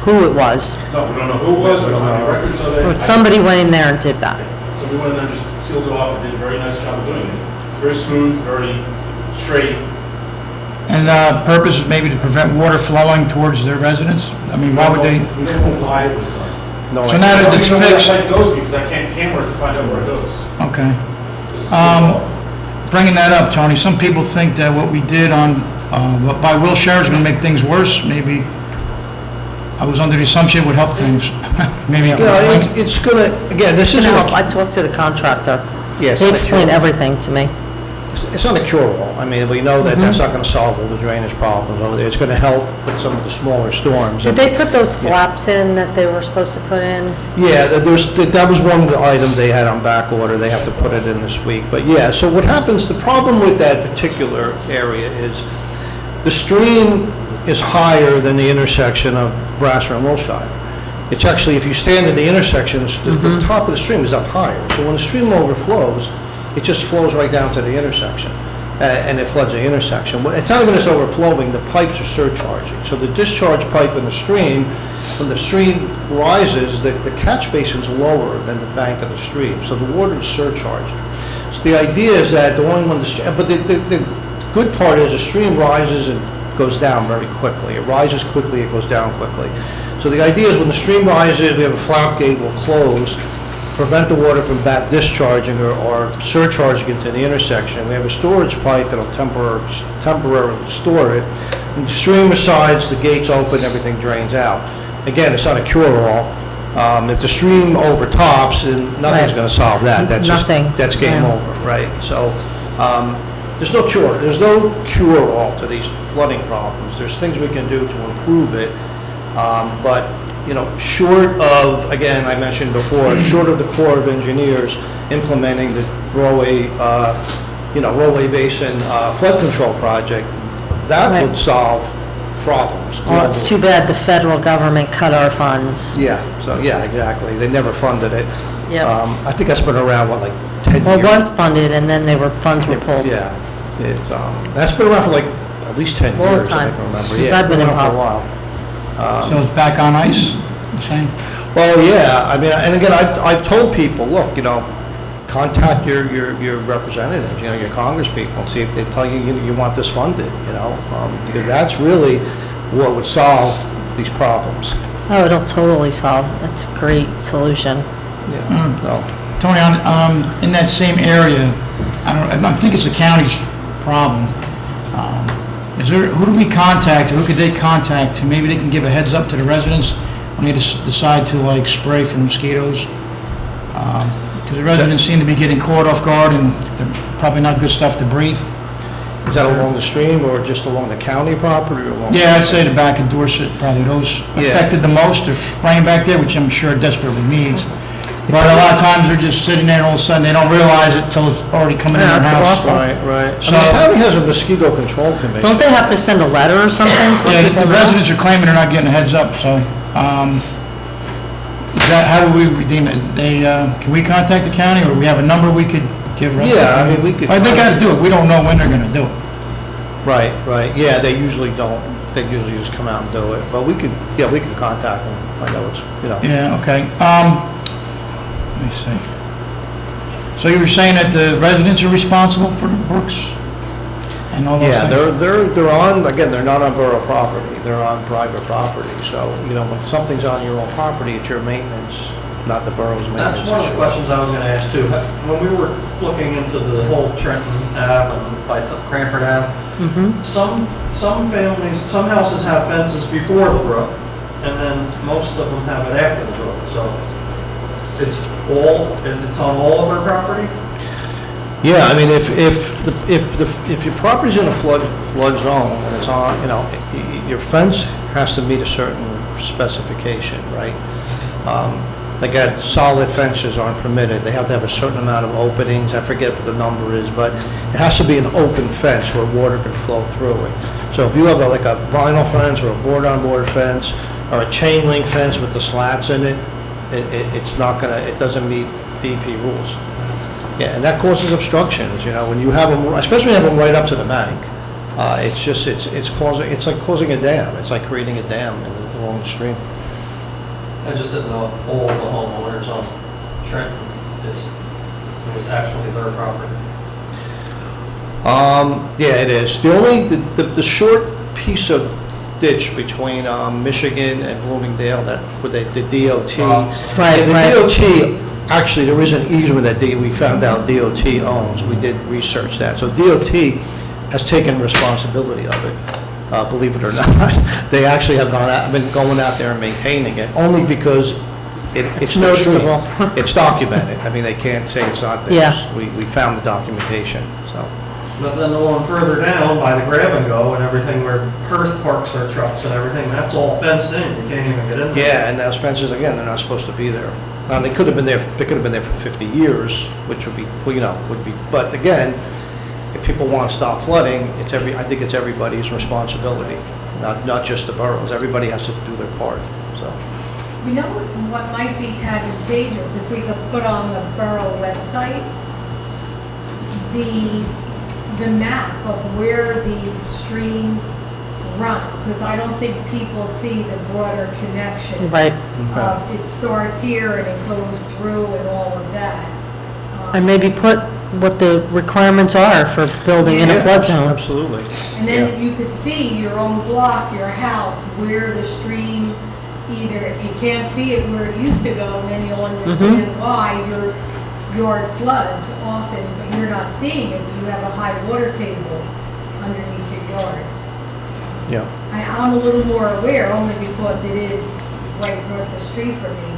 who it was. No, we don't know who it was, we don't have any records of it. But somebody went in there and did that. So we went in there and just sealed it off and did a very nice job of doing it. Very smooth, very straight. And the purpose is maybe to prevent water flowing towards their residence? I mean, why would they? We don't know why it was done. No, So now that We it's don't know where fixed, that pipe goes because I can't camera it to find out where it goes. okay. 'Cause it's sealed off. Bringing that up, Tony, some people think that what we did by Will Sherr is going to make things worse. Maybe, I was under the assumption it would help things. Maybe. It's gonna, again, this Can isn't, help. I talked to the contractor. yes, He explained everything to me. it's not a cure-all. I mean, we know that that's not gonna solve all the drainage problems over there. It's gonna help with some of the smaller storms. Did they put those flaps in that they were supposed to put in? Yeah, that was one of the items they had on back order, they have to put it in this week. But yeah, so what happens, the problem with that particular area is the stream is higher than the intersection of Brasser and Wilshire. It's actually, if you stand in the intersection, the top of the stream is up higher. So when the stream overflows, it just flows right down to the intersection, and it floods the intersection. Well, it's not even just overflowing, the pipes are surcharging. So the discharge pipe in the stream, when the stream rises, the catch basin's lower than the bank of the stream, so the water is surcharging. So the idea is that the only one, but the good part is the stream rises and goes down very quickly. It rises quickly, it goes down quickly. So the idea is when the stream rises, we have a flap gate, we'll close, prevent the water from back discharging or surcharging into the intersection. We have a storage pipe that'll temporarily store it. When the stream resides, the gate's open, everything drains out. Again, it's not a cure-all. If the stream overtops, then nothing's Right. going to solve that. That's just, Nothing. that's game Yeah. over, right? So, there's no cure. There's no cure-all to these flooding problems. There's things we can do to improve it, but, you know, short of, again, I mentioned before, short of the Corps of Engineers implementing the Rollway Basin flood control project, that Right. would solve problems. Well, it's too bad the federal government cut our funds. Yeah, so, yeah, exactly. They never funded it. Yep. I think that's been around, what, like 10 Well, years? once funded, and then funds were pulled. Yeah, it's, that's been around for like at least 10 Long years, I time, can remember. since Yeah, I've been around for a involved. while. So it's back on ice, you're saying? Well, yeah, I mean, and again, I've told people, look, you know, contact your representatives, you know, your congresspeople, and see if they tell you, you want this funded, you know, because that's really what would solve these problems. Oh, it'll totally solve. It's a great solution. Yeah, so. Tony, in that same area, I think it's the county's problem. Who do we contact, or who could they contact, to maybe they can give a heads up to the residents when they decide to like spray for mosquitoes? Because the residents seem to be getting caught off guard, and they're probably not good stuff to breathe. Is that along the stream or just along the county property or along? Yeah, I'd say the back of Dorset, probably those Yeah. affected the most. They're spraying back there, which I'm sure desperately needs. But a lot of times they're just sitting there and all of a sudden they don't realize it till it's already coming in their Yeah, it's house. awful. Right, right. I So- mean, the county has a mosquito control commission. Don't they have to send a letter or something to Yeah, people the know? residents are claiming they're not getting a heads up, so, is that, how do we redeem it? Can we contact the county, or we have a number we could give residents? Yeah, I mean, we could- But they gotta do it, we don't know when they're gonna do it. Right, right, yeah, they usually don't, they usually just come out and do it, but we could contact them, I know it's, you know. Yeah, okay. Let me see. So you were saying that the residents are responsible for the brooks and all those Yeah, things? they're on, again, they're not on borough property, they're on private property, so, you know, when something's on your own property, it's your maintenance, not the borough's maintenance. That's one of the questions I was going to ask too. When we were looking into the whole Trenton Ave and by Cranford Ave, some families, some houses have fences before the brook, and then most of them have it after the brook, so it's on all of our property? Yeah, I mean, if your property's in a flood zone and it's on, you know, your fence has to meet a certain specification, right? Again, solid fences aren't permitted. They have to have a certain amount of openings. I forget what the number is, but it has to be an open fence where water can flow through it. So if you have like a vinyl fence or a board-on-board fence or a chain link fence with the slats in it, it's not gonna, it doesn't meet DEP rules. Yeah, and that causes obstructions, you know, when you have them, especially when you have them right up to the bank. It's just, it's like causing a dam. It's like creating a dam along the stream. I just didn't know if all the homeowners on Trenton it was actually their property. Yeah, it is. The only, the short piece of ditch between Michigan and Bloomingdale, that, with the DOT. Right, Yeah, right. the DOT, actually, there is an easement that we found out DOT owns. We did research that. So DOT has taken responsibility of it. Believe it or not. They actually have been going out there and maintaining it, only because it's noticeable. It's documented. I mean, they can't say it's not there. Yeah. We found the documentation, so. But then the one further down by the grab and go and everything where Hearth parks their trucks and everything, that's all fenced in. You can't even get in there. Yeah, and those fences, again, they're not supposed to be there. Now, they could have been there for 50 years, which would be, well, you know, but again, if people want to stop flooding, I think it's everybody's responsibility, not just the boroughs. Everybody has to do their part, so. You know what might be advantageous, if we could put on the borough website, the map of where these streams run, because I don't think people see the broader connection. Right. It starts here and it goes through and all of that. And maybe put what the requirements are for building in a Yeah, flood zone. Absolutely. And then you could see your own block, your house, where the stream, either if you can't see it where it used to go, then you'll understand why your yard floods often, but you're not seeing it, you have a high water table underneath your yard. Yeah. I'm a little more aware, only because it is right across the street from me.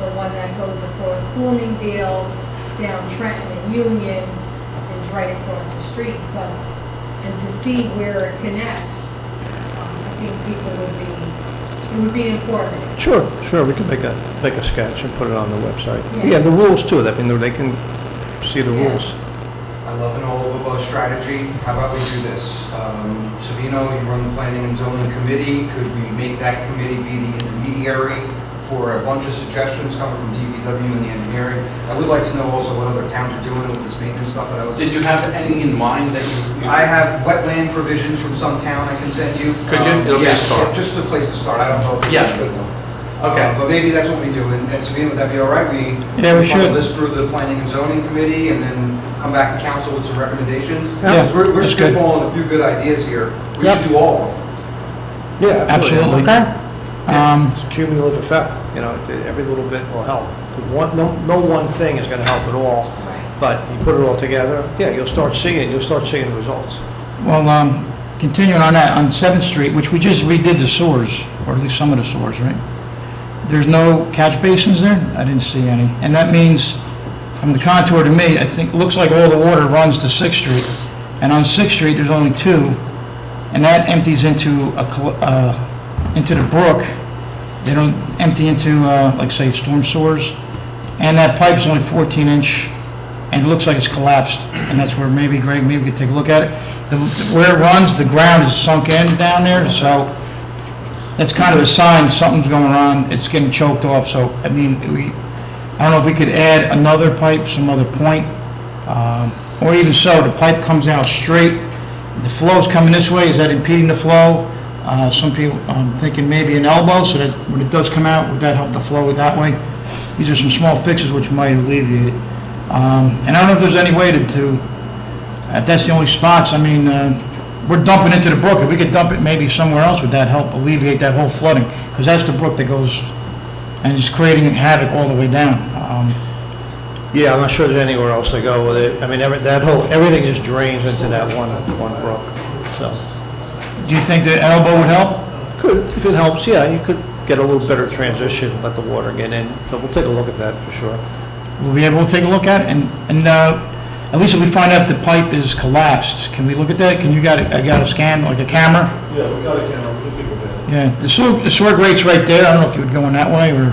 The one that goes across Bloomingdale, down Trenton and Union is right across the street, and to see where it connects, I think people it would be informative. Sure, we could make a sketch and put it on the website. Yeah. Yeah, the rules too, I mean, they can see the Yeah. rules. I love an all-of-above strategy. How about we do this? Savino, you run the Planning and Zoning Committee. Could we make that committee be the intermediary for a bunch of suggestions coming from DPW and the engineering? I would like to know also what other towns are doing with this maintenance stuff that I was... Did you have any in mind that you? I have wetland provisions from some town I can send you. Could you? It'll be a Yes, start. just a place to start. I don't know if it's Yeah. a good one. Okay. But maybe that's what we do. And Savino, would that be all right? Yeah, we should. Follow this through the Planning and Zoning Committee and then come back to council with some recommendations? Yeah, Because we're that's good. spitballing a few good ideas here. We Yep. should do all of them. Yeah, absolutely. Okay. It's a cumulative effect, you know, every little bit will help. No one thing is gonna help at all, but you put it all together, yeah, you'll start seeing the results. Well, continuing on that, on 7th Street, which we just redid the sewers, or at least some of the sewers, right? There's no catch basins there? I didn't see any. And that means, from the contour to me, I think, looks like all the water runs to 6th Street. And on 6th Street, there's only 2, and that empties into the brook. They don't empty into, like, say, storm sewers. And that pipe's only 14-inch, and it looks like it's collapsed. And that's where maybe, Greg, maybe we could take a look at it. Where it runs, the ground is sunk in down there, so that's kind of a sign something's going on. It's getting choked off, so, I mean, I don't know if we could add another pipe, some other point, or even so, the pipe comes out straight, the flow's coming this way, is that impeding the flow? Some people, thinking maybe an elbow, so that when it does come out, would that help the flow that way? These are some small fixes which might alleviate it. And I don't know if there's any way to, if that's the only spots, I mean, we're dumping into the brook. If we could dump it maybe somewhere else, would that help alleviate that whole flooding? Because that's the brook that goes and is creating havoc all the way down. Yeah, I'm not sure there's anywhere else to go with it. I mean, everything just drains into that one brook, so. Do you think the elbow would help? Could, if it helps, yeah, you could get a little better transition, let the water get in. So we'll take a look at that for sure. We'll be able to take a look at it, and at least if we find out the pipe is collapsed, can we look at that? Can you got a scan, like a camera? Yeah, we got a camera, we can take a look. Yeah, the sewer grate's right there, I don't know if you would go in that way, or,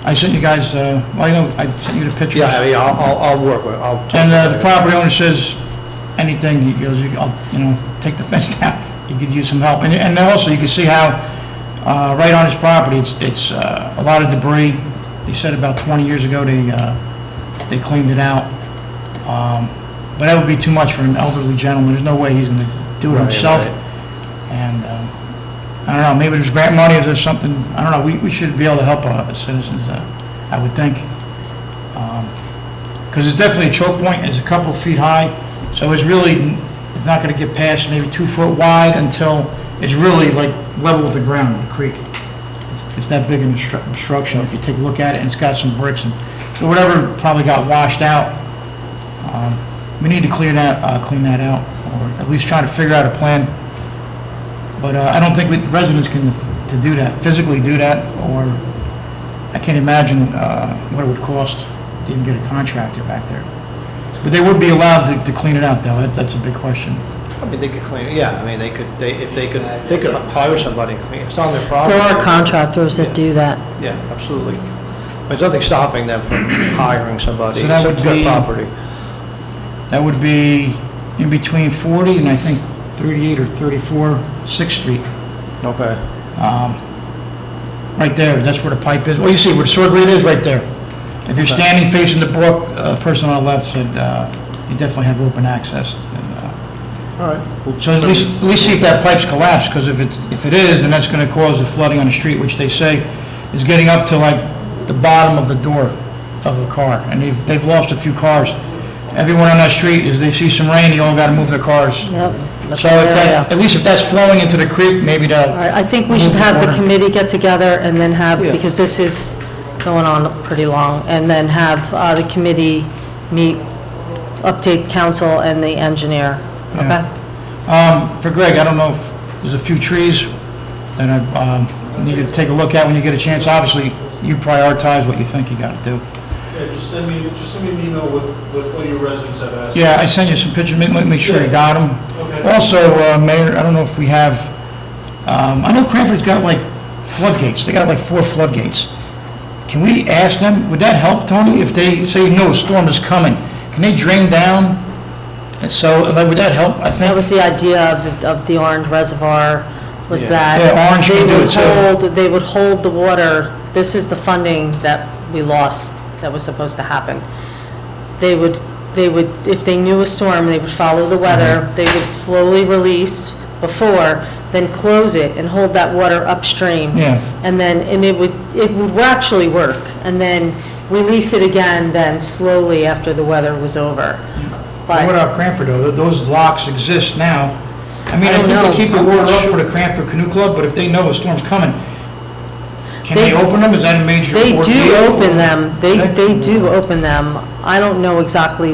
I sent you guys, well, I know, I sent you the pictures. Yeah, I'll work with, I'll. talk And to the property owner says anything, he goes, I'll, take the fence down, he could use some help. And also, you can see how, right on his property, it's a lot of debris. They said about 20 years ago, they cleaned it out. But that would be too much for an elderly gentleman, there's no way he's gonna do it Right, himself. right. And, I don't know, maybe there's grant money, if there's something, I don't know, we should be able to help citizens, I would think. Because it's definitely a choke point, it's a couple feet high, so it's not gonna get past maybe 2 foot wide until it's really like level with the ground, the creek. It's that big an obstruction, if you take a look at it, and it's got some bricks, and so whatever probably got washed out, we need to clean that out, or at least try to figure out a plan. But I don't think residents can to do that, physically do that, or I can't imagine what it would cost to even get a contractor back there. But they would be allowed to clean it out, though. That's a big question. I mean, they could clean it, yeah, I mean, they could hire somebody to clean it. It's on their property. There are contractors that do that. Yeah, absolutely. There's nothing stopping them from hiring somebody. So that would It's their be- property. That would be in between 40 and I think 38 or 34 6th Street. Okay. Right there, that's where the pipe is. Well, you see where the sewer grate is, right there. If you're Okay. standing facing the brook, the person on the left said you definitely have open access. All right. So at least see if that pipe's collapsed, because if it is, then that's going to cause the flooding on the street, which they say is getting up to like the bottom of the door of the car, and they've lost a few cars. Everyone on that street, as they see some rain, they all got to move their cars. Yep. So at least if that's flowing into the creek, maybe All they'll, right, I think we should have the committee get together and then have, Yeah. because this is going on pretty long, and then have the committee meet, update council and the engineer, okay? For Greg, I don't know if there's a few trees that I need you to take a look at when you get a chance. Obviously, you prioritize what you think you got to do. Yeah, just send me an email with what your residents have asked. Yeah, I sent you some pictures, make sure you got them. Okay. Also, Mayor, I don't know if we have, I know Cranford's got like floodgates, they got like 4 floodgates. Can we ask them, would that help, Tony, if they say, no, a storm is coming? Can they drain down? And so, would that help, I think? That was the idea of the Orange Reservoir, was Yeah. that Yeah, Orange can do it too. they would hold the water. This is the funding that we lost that was supposed to happen. They would, if they knew a storm, they would follow the weather, Mm-hmm. they would slowly release before, then close it and hold that water upstream. Yeah. And then, it would actually work, and then release it again, then slowly after the weather was over. What But, about Cranford, though? Those locks exist now. I mean, I I don't think know. they keep the water up for the Cranford Canoe Club, but if they know a storm's coming, can they They- open them? Is that a major? they do ordeal? open them, they Okay. do open them. I don't know exactly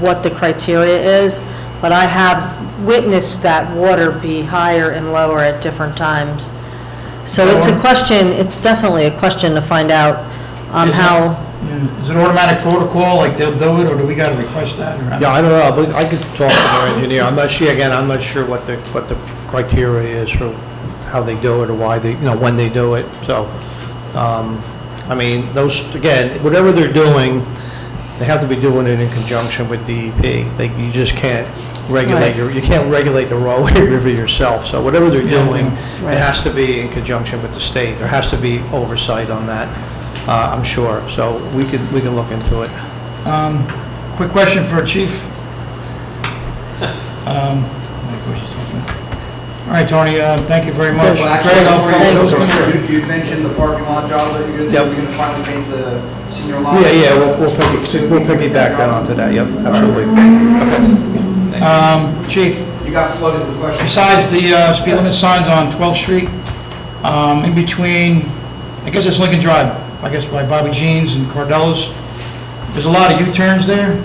what the criteria is, but I have witnessed that water be higher and lower at different times. So it's a question, it's definitely a question to find out Is it- how, Yeah. Is it automatic protocol, like they'll do it, or do we gotta request that? or- Yeah, I don't know, but I could talk to our engineer. I'm not sure, again, I'm not sure what the criteria is for how they do it or why they, when they do it. So, I mean, those, again, whatever they're doing, they have to be doing it in conjunction with DEP. You just can't regulate Right. you can't regulate the Rahway River yourself. So whatever they're doing, Right. it has to be in conjunction with the state. There has to be oversight on that, I'm sure. So we can look into it. Quick question for Chief. All right, Tony, thank you very much. Well, actually, Greg, I'll before follow you those go, things. you'd mentioned the parking lot job that you're Yep. going to finally paint the senior lot. Yeah, we'll piggyback that onto that, yep, absolutely. Chief, You got flooded with questions. besides the speed limit signs on 12th Street, in between, I guess it's Lincoln Drive, I guess by Bobby Jean's and Cardella's, there's a lot of U-turns there,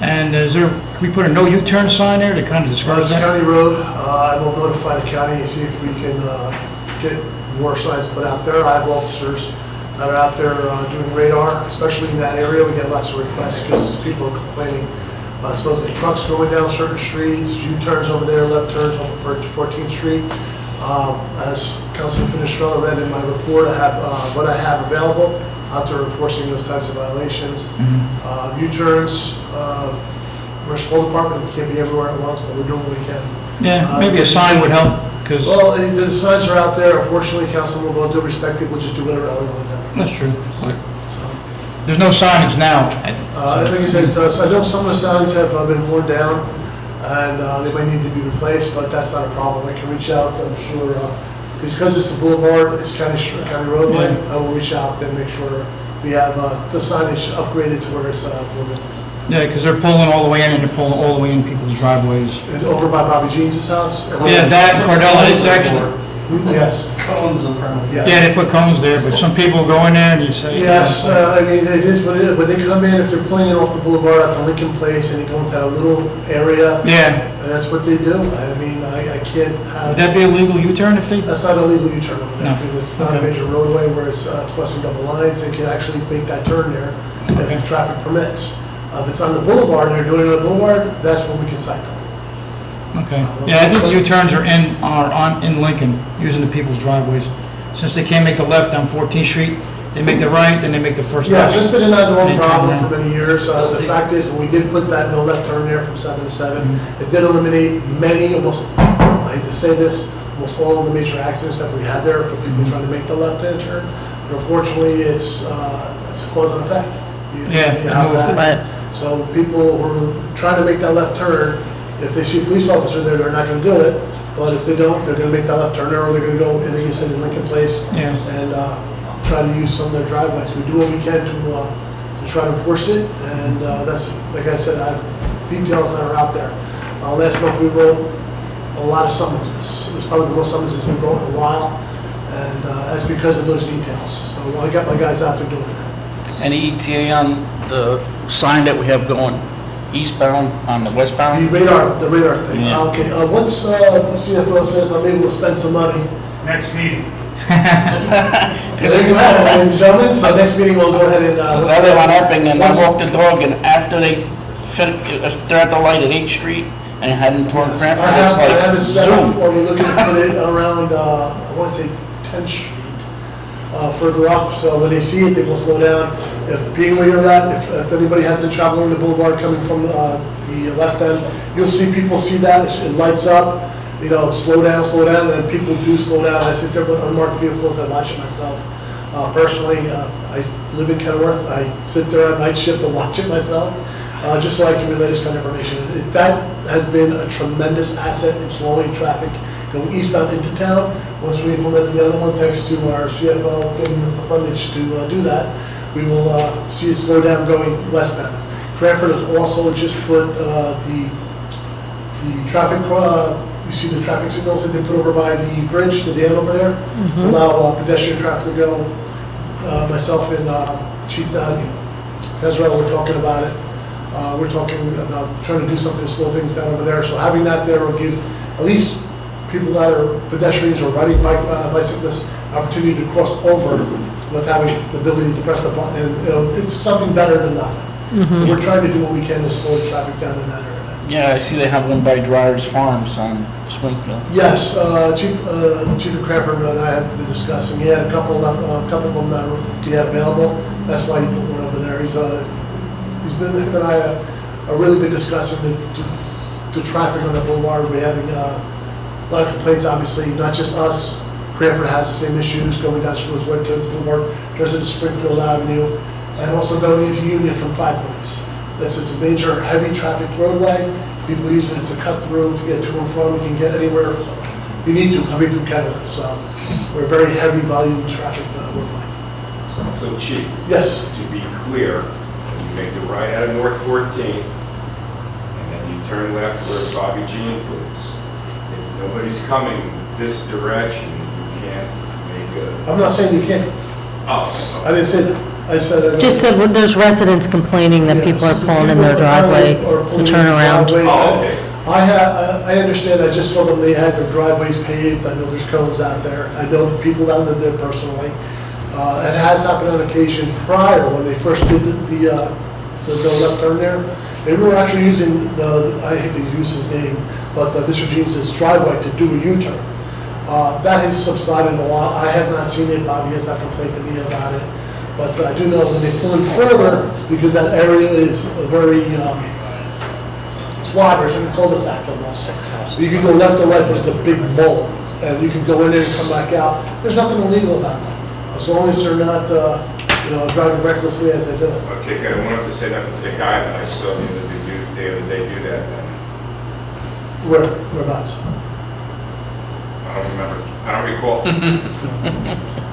and can we put a no U-turn sign there to kind of discourage It's that? county road. I will notify the county and see if we can get more signs put out there. I have officers that are out there doing radar, especially in that area. We get lots of requests because people are complaining. Supposedly trucks going down certain streets, U-turns over there, left turns over 14th Street. As Councilman Finestrella read in my report, I have what I have available out there enforcing those types of violations. U-turns, we're a small department, we can't be everywhere at once, but we're doing what we can. Yeah, maybe a sign would help, because, Well, the signs are out there. Unfortunately, Councilman, with all due respect, people just do whatever they want to do. that's true. But So, there's no signage now. like I said, I know some of the signs have been worn down, and they might need to be replaced, but that's not a problem. I can reach out, I'm sure, because it's a boulevard, it's county roadway, I will reach out and make sure we have the signage upgraded to where it's more visible. Yeah, because they're pulling all the way in, and they're pulling all the way in people's driveways. Is it over by Bobby Jeans' house? Yeah, that, Cordella, it's actually, Yes. Cones in front of Yes. yeah, they put cones there, but some people go in there and you say. Yes, I mean, it is what it is. When they come in, if they're pulling in off the boulevard at the Lincoln Place and they go into that little area, Yeah, and that's what they do. I mean, I can't would have, that be a legal U-turn if they? that's not a legal U-turn over there, No. because it's not a Okay. major roadway where it's crossing double lines. They can actually make that turn there Okay. if traffic permits. If it's on the boulevard and they're doing it on the boulevard, that's when we can cite them. Okay. Yeah, I think U-turns are in Lincoln, using the people's driveways. Since they can't make the left on 14th Street, they make the right, then they make the first left. Yes, it's been an ongoing Anytime problem now. for many years. The fact is, when we did put that no left turn there from 7 to 7, Mm-hmm. it did eliminate many, almost, I hate to say this, almost all of the major accidents that we had there for people Mm-hmm. trying to make the left-hand turn. But unfortunately, it's cause and effect. Yeah, You have moved it. that. So people who are trying to make that left turn, if they see a police officer there, they're not gonna do it. But if they don't, they're gonna make that left turn there, or they're gonna go, and like you said, in Lincoln Place, Yeah. and try to use some of their driveways. We do what we can to try to enforce it, and that's, like I said, I have details that are out there. Last month, we wrote a lot of summonses. It was probably the most summonses we've wrote in a while, and that's because of those details. So I got my guys out there doing that. Any ETA on the sign that we have going eastbound on the The westbound? radar thing. Yeah. Okay, once the CFO says I'm able to spend some money, Next meeting. ladies and gentlemen, so next meeting we'll go ahead and. Because I live on Epping, and I walk the dog, and after they're at the light at 8th Street and heading toward Yes, Cranford, I it's have it set like up, zoom. or we're looking to put it around, I want to say 10th Street, further up, so when they see it, they will slow down. If, being where you're at, if anybody has been traveling the boulevard coming from the west end, you'll see people see that, it lights up, you know, slow down, and people do slow down. I sit there with unmarked vehicles, I watch it myself. Personally, I live in Kenilworth, I sit there on night shift and watch it myself, just so I can relay this kind of information. That has been a tremendous asset in slowing traffic going eastbound into town. Once we implement the other one, thanks to our CFO giving us the fundage to do that, we will see it slow down going westbound. Cranford has also just put the traffic, you see the traffic signals that they put over by the bridge, the dam over there, allow pedestrian traffic to go. Myself and Chief Ezra were talking about it. We're talking about trying to do something to slow things down over there. So having that there will give at least people that are pedestrians or riding bicyclists opportunity to cross over with having the ability to press the button. And it's something better than nothing. We're trying to do what we can to slow the traffic down in that area. Yeah, I see they have one by Dryer's Farms on Springfield. Yes, Chief of Cranford and I have been discussing. He had a couple of them that he had available. That's why he put one over there. He's been, him and I are really been discussing the traffic on the boulevard. We're having a lot of complaints, obviously, not just us. Cranford has the same issues going down Spruce Way to the boulevard. There's a Springfield Avenue, and also going into Union from 5 Points. It's a major heavy traffic roadway. People use it, it's a cut through to get to and from. You can get anywhere you need to coming through Kenilworth. So we're a very heavy volume traffic roadway. So Chief, Yes. to be clear, you make the right out of North 14th, and then you turn left where Bobby Jeans lives. If nobody's coming this direction, you can't make a... I'm not saying you can't. Oh, I didn't say that. I said. Just that there's residents complaining that people are pulling in their driveway Or to pulling turn in around. driveways. Oh, okay. I understand, I just saw them, they had their driveways paved, I know there's cones out there, I know the people that live there personally. It has happened on occasion prior, when they first did the no left turn there, they were actually using I hate to use his name, but Mr. Jeans' driveway to do a U-turn. That has subsided a lot, I have not seen it, Bobby has not complained to me about it, but I do know when they pull in further, because that area is a very, it's wider, it's in the cul-de-sac almost. You can go left or right, but it's a big bowl, and you can go in there and come back out. There's nothing illegal about that, as long as they're not, driving recklessly as they do. Okay, good. I wanted to say that to the guy that I saw the other day do that. Whereabouts? I don't remember. I don't recall.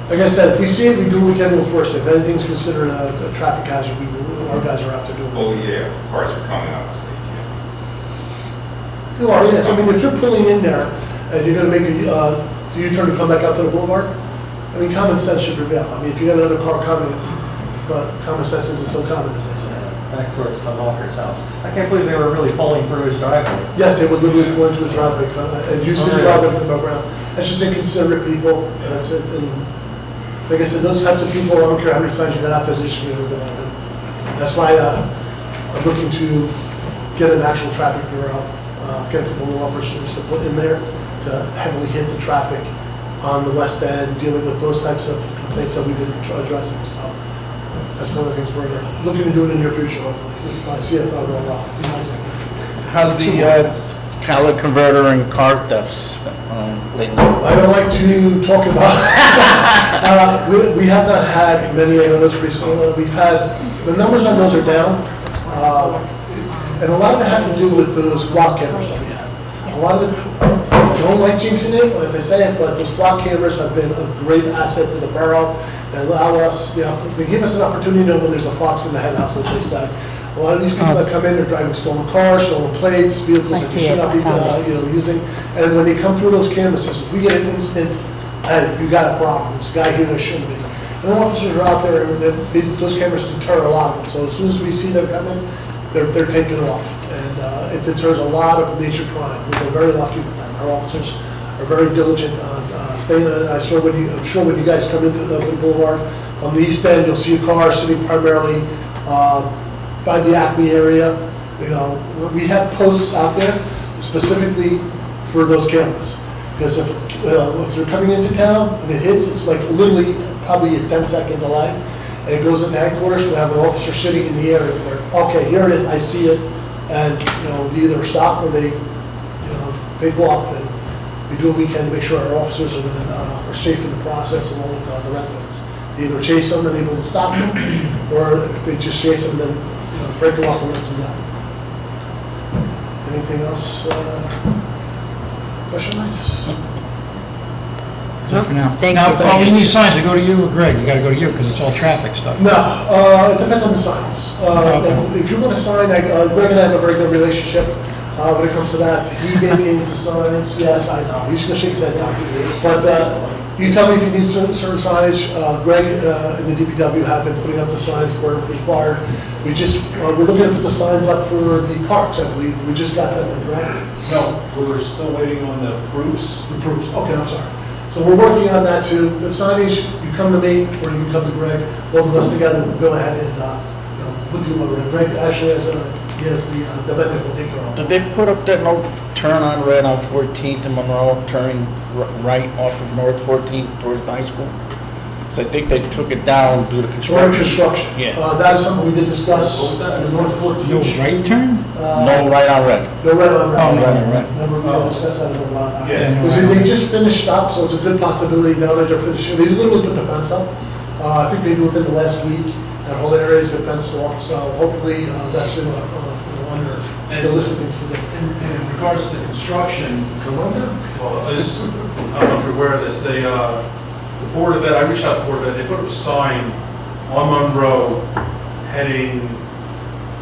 Like I said, if we see it, we do what we can to enforce it. If anything's considered a traffic hazard, our guys are out to do it. Oh, yeah, cars are coming, obviously. Well, yes, I mean, if you're pulling in there and you're gonna make the U-turn to come back out to the boulevard, I mean, common sense should prevail. I mean, if you got another car coming, but common sense isn't so common as they say. Back towards Van Walker's house. I can't believe they were really pulling through his driveway. Yes, they would literally pull into his driveway and use his driveway to come around. That's just inconsiderate people. That's it. And like I said, those types of people, I don't care how many signs you got out there, they should be able to do it. That's why I'm looking to get an actual traffic bureau, get a couple more officers to put in there to heavily hit the traffic on the west end, dealing with those types of complaints that we've been addressing. So that's one of the things we're looking to do in the near future, hopefully. My CFO will be nice. How's the catalytic converter and car thefts lately? I don't like to talk about, we have not had many of those recently. We've had, the numbers on those are down. And a lot of it has to do with those flock cameras that we have. A lot of the, I don't like jinxing it as I say it, but those flock cameras have been a great asset to the borough. They allow us, they give us an opportunity to know when there's a fox in the hen house, as they say. A lot of these people that come in, they're driving stolen cars, stolen plates, vehicles that they should not be, using. And when they come through those cameras, we get an instant, hey, you got a problem. This guy here that shouldn't be. And the officers are out there, and those cameras deter a lot of them. So as soon as we see them coming, they're taken off. And it deters a lot of nature crime. We're very lucky with them. Our officers are very diligent on staying on it. I'm sure when you guys come into the boulevard, on the east end, you'll see a car sitting primarily by the Acme area. We have posts out there specifically for those cameras. Because if they're coming into town and it hits, it's like literally probably a 10-second delay. And it goes into headquarters, we have an officer sitting in the area where, okay, here it is, I see it. And, they either stop or they, take off. And we do what we can to make sure our officers are safe in the process along with the residents. They either chase them and able to stop them, or if they just chase them, then break them off and let them go. Anything else? Question, nice? For now. Thank Now, you. all these signs to go to you or Greg, you gotta go to you, because it's all traffic stuff. No, it depends on the signs. If you want a sign, Greg and I have a very good relationship when it comes to that. He maintains the signs. Yes, I know. He's gonna shake his head now. But you tell me if you need certain signage. Greg and the DPW have been putting up the signs where required. We're looking to put the signs up for the parks, I believe. We just got that, right? No, we're still waiting on the proofs. The proofs. Okay, I'm sorry. So we're working on that too. The signage, you come to me or you can come to Greg. Both of us together will go ahead and put you on. Greg actually has the vendor will take care of it. Did they put up that no turn on red on 14th in Monroe, turning right off of North 14th towards the high school? So I think they took it down due to During construction. construction. Yeah. That is something we did discuss. What was that? The North 14th. No right turn? No right on red. No red on red. Oh, no, right, right. Remember, we discussed that a lot. Yeah. Because they just finished up, so it's a good possibility now that they're finishing. They literally put the fence up. I think they did within the last week. That whole area has been fenced off, so hopefully that's under the list of things to do. In regards to construction, Come on down. well, I don't know if you're aware of this, the Board of Ed, I reached out to the Board of Ed, they put up a sign on Monroe heading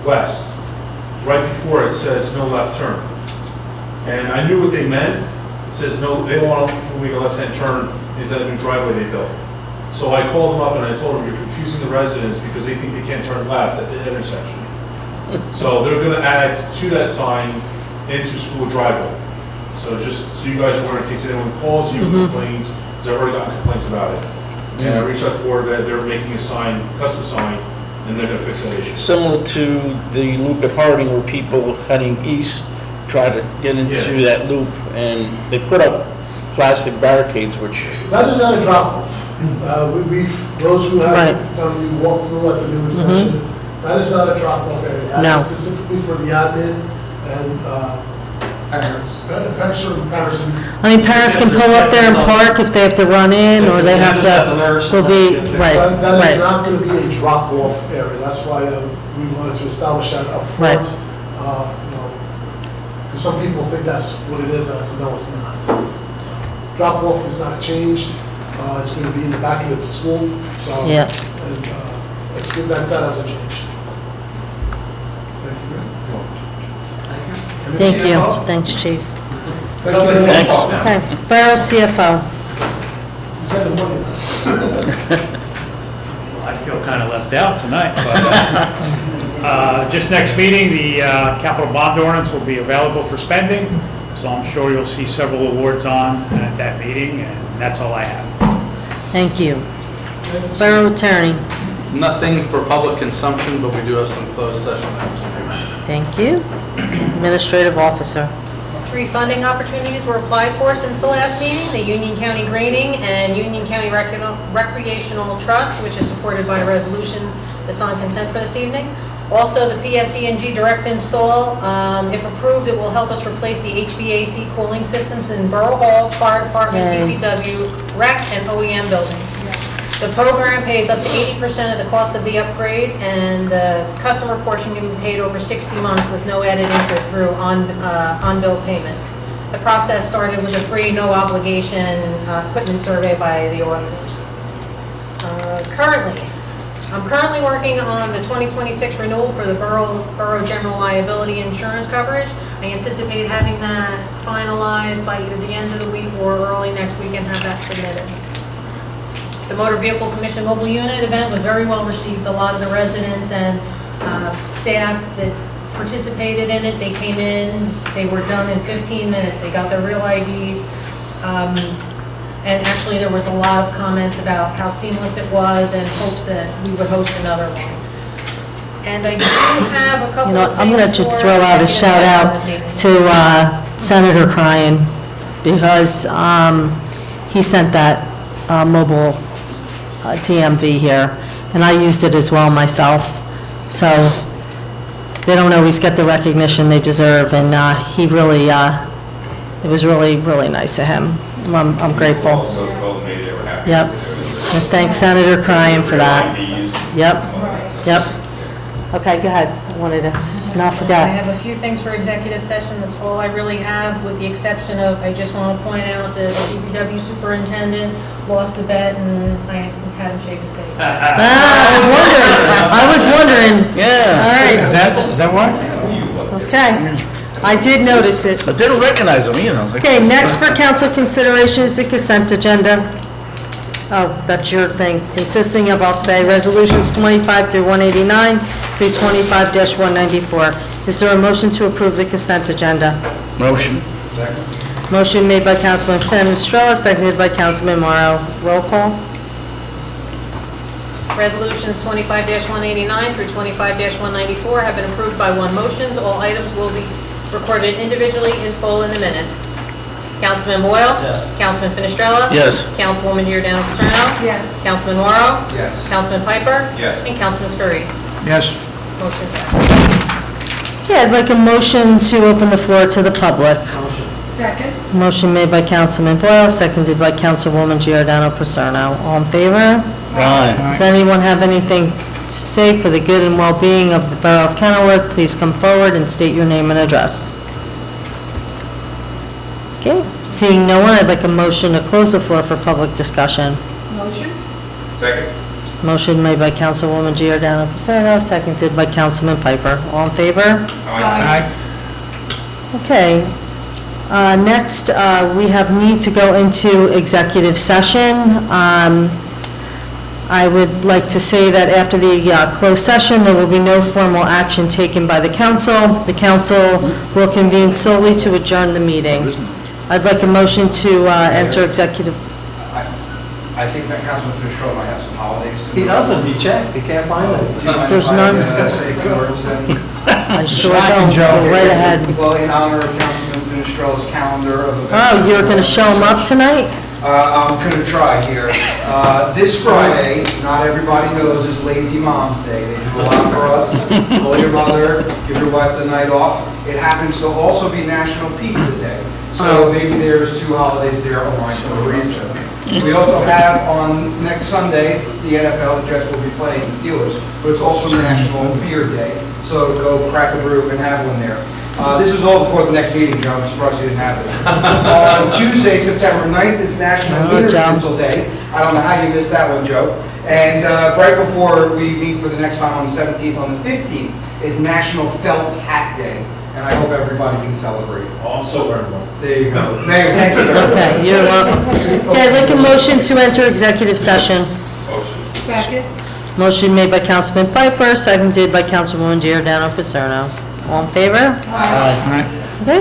west. Right before it says no left turn. And I knew what they meant. It says no, they don't want to make a left-hand turn, is that a new driveway they built. So I called them up and I told them, you're confusing the residents because they think they can't turn left at the intersection. So they're gonna add to that sign, into school driveway. So just so you guys are aware, in case anyone calls you and complains, because I've already gotten complaints about it. And I reached out to Board of Ed, they're making a sign, custom sign, and they're gonna fix that issue. Similar to the loop at Harding where people heading east try to get into that loop, and they put up plastic barricades, which, That is not a drop-off. Those who have, we walk through at the new section, that is not a drop-off area. No. That's specifically for the admin and, certain parents. I mean, parents can pull up there and park if they have to run in, or they have to, they'll be, right, That is right. not going to be a drop-off area. That's why we wanted to establish that up front. Right. Because some people think that's what it is, and I said, no, it's not. Drop-off is not changed. It's going to be in the back of the school, so. Yeah. And it's good that hasn't changed. Thank you. Thank you. Thanks, Chief. Thank you very much. Thanks. Okay, Borough CFO. He's got the money. I feel kind of left out tonight, but just next meeting, the capital bond ordinance will be available for spending, so I'm sure you'll see several awards on at that meeting, and that's all I have. Thank you. Borough Attorney. Nothing for public consumption, but we do have some closed session items. Thank you. Administrative Officer. 3 funding opportunities were applied for since the last meeting, the Union County Grading and Union County Recreational Trust, which is supported by a resolution that's on consent for this evening. Also, the PSE&G Direct Install, if approved, it will help us replace the HVAC cooling systems in Borough Hall, Fire Department, DPW, Rec, and OEM buildings. The program pays up to 80% of the cost of the upgrade, and the customer portion can be paid over 60 months with no added interest through on-bill payment. The process started with a free, no-obligation equipment survey by the auditors. I'm currently working on the 2026 renewal for the Borough General Liability Insurance coverage. I anticipate having that finalized by either the end of the week or early next week and have that submitted. The Motor Vehicle Commission Mobile Unit event was very well received. A lot of the residents and staff that participated in it, they came in, they were done in 15 minutes. They got their real IDs. And actually, there was a lot of comments about how seamless it was and hopes that we would host another one. And I do have a couple of things. I'm going to just for throw out a executive shout out session this to evening. Senator Cryan, because he sent that mobile DMV here, and I used it as well myself. So they don't always get the recognition they deserve, and he really, it was really, really nice of him. I'm grateful. Also told me they were happy. Yep. And thanks Senator Cryan for that. Yep. Okay, go ahead. I wanted to not I forget. have a few things for executive session. That's all I really have, with the exception of, I just want to point out that the DPW superintendent lost the bet, and I had him shake his face. I was wondering. yeah. All right, Is that what? okay. I did notice it. I didn't recognize them either. I was like, Okay, next for council consideration is the consent agenda. Oh, that's your thing. Consisting of, I'll say, resolutions 25 through 189 through 25-194. Is there a motion to approve the consent agenda? Motion. Motion made by Councilman Fenestrella, seconded by Councilman Morrow. Roll call. Resolutions 25-189 through 25-194 have been approved by one motion. All items will be recorded individually in full in the minutes. Councilman Boyle? Yes. Councilman Fenestrella? Yes. Councilwoman Giordano Paterno? Yes. Councilman Morrow? Yes. Councilman Piper? Yes. And Councilman Scurries. Yes. Motion passed. Yeah, I'd like a motion to open the floor to the public. Second? Motion made by Councilman Boyle, seconded by Councilwoman Giordano Paterno. All in favor? Aye. Does anyone have anything to say for the good and well-being of the Borough of Kenilworth? Please come forward and state your name and address. Okay, seeing no one, I'd like a motion to close the floor for public discussion. Motion? Second. Motion made by Councilwoman Giordano Paterno, seconded by Councilman Piper. All in favor? Aye. Okay. Next, we have need to go into executive session. The purpose of the executive session is to discuss the personnel matters, and the personnel matters will be discussed in executive session. Next, we have need to go into executive session. The purpose of the executive session is to discuss the personnel matters, and the personnel matters will be discussed in executive session. Okay. Next, we have I would like to say that after the closed session, there will be no formal action taken by the council. The council will convene solely to adjourn the meeting. I'd like a motion to enter executive. I think that Councilman Fitzgerald might have some holidays. He doesn't, he checked, he can't find it. Do you mind There's if I, none. say a few words then? I sure Slacking, don't. Joe. Go right ahead. Well, in honor of Councilman Fitzgerald's calendar of events. Oh, you're going to show them up tonight? I'm going to try here. This Friday, not everybody knows, is Lazy Mom's Day. They do a lot for us. Call your mother, give your wife the night off. It happens to also be National Pizza Day. So maybe there's two holidays there aligned for a reason. We also have on next Sunday, the NFL, the Jets will be playing the Steelers, but it's also National Beer Day. So go crack a brew and have one there. This is all before the next meeting, Joe. I'm surprised you didn't have this. On Tuesday, September 9th is National Winter Pencil Day. I don't know how you missed that one, Joe. And right before we meet for the next time on the 17th, on the 15th, is National Felt Hat Day. And I hope everybody can celebrate. Oh, I'm so wearing one. There you go. Mayor, thank you very much. Okay, you're welcome. Okay, I'd like a motion to enter executive session. Motion. Second. Motion made by Councilman Piper, seconded by Councilwoman Giordano Picerno. All in favor? All right. Okay,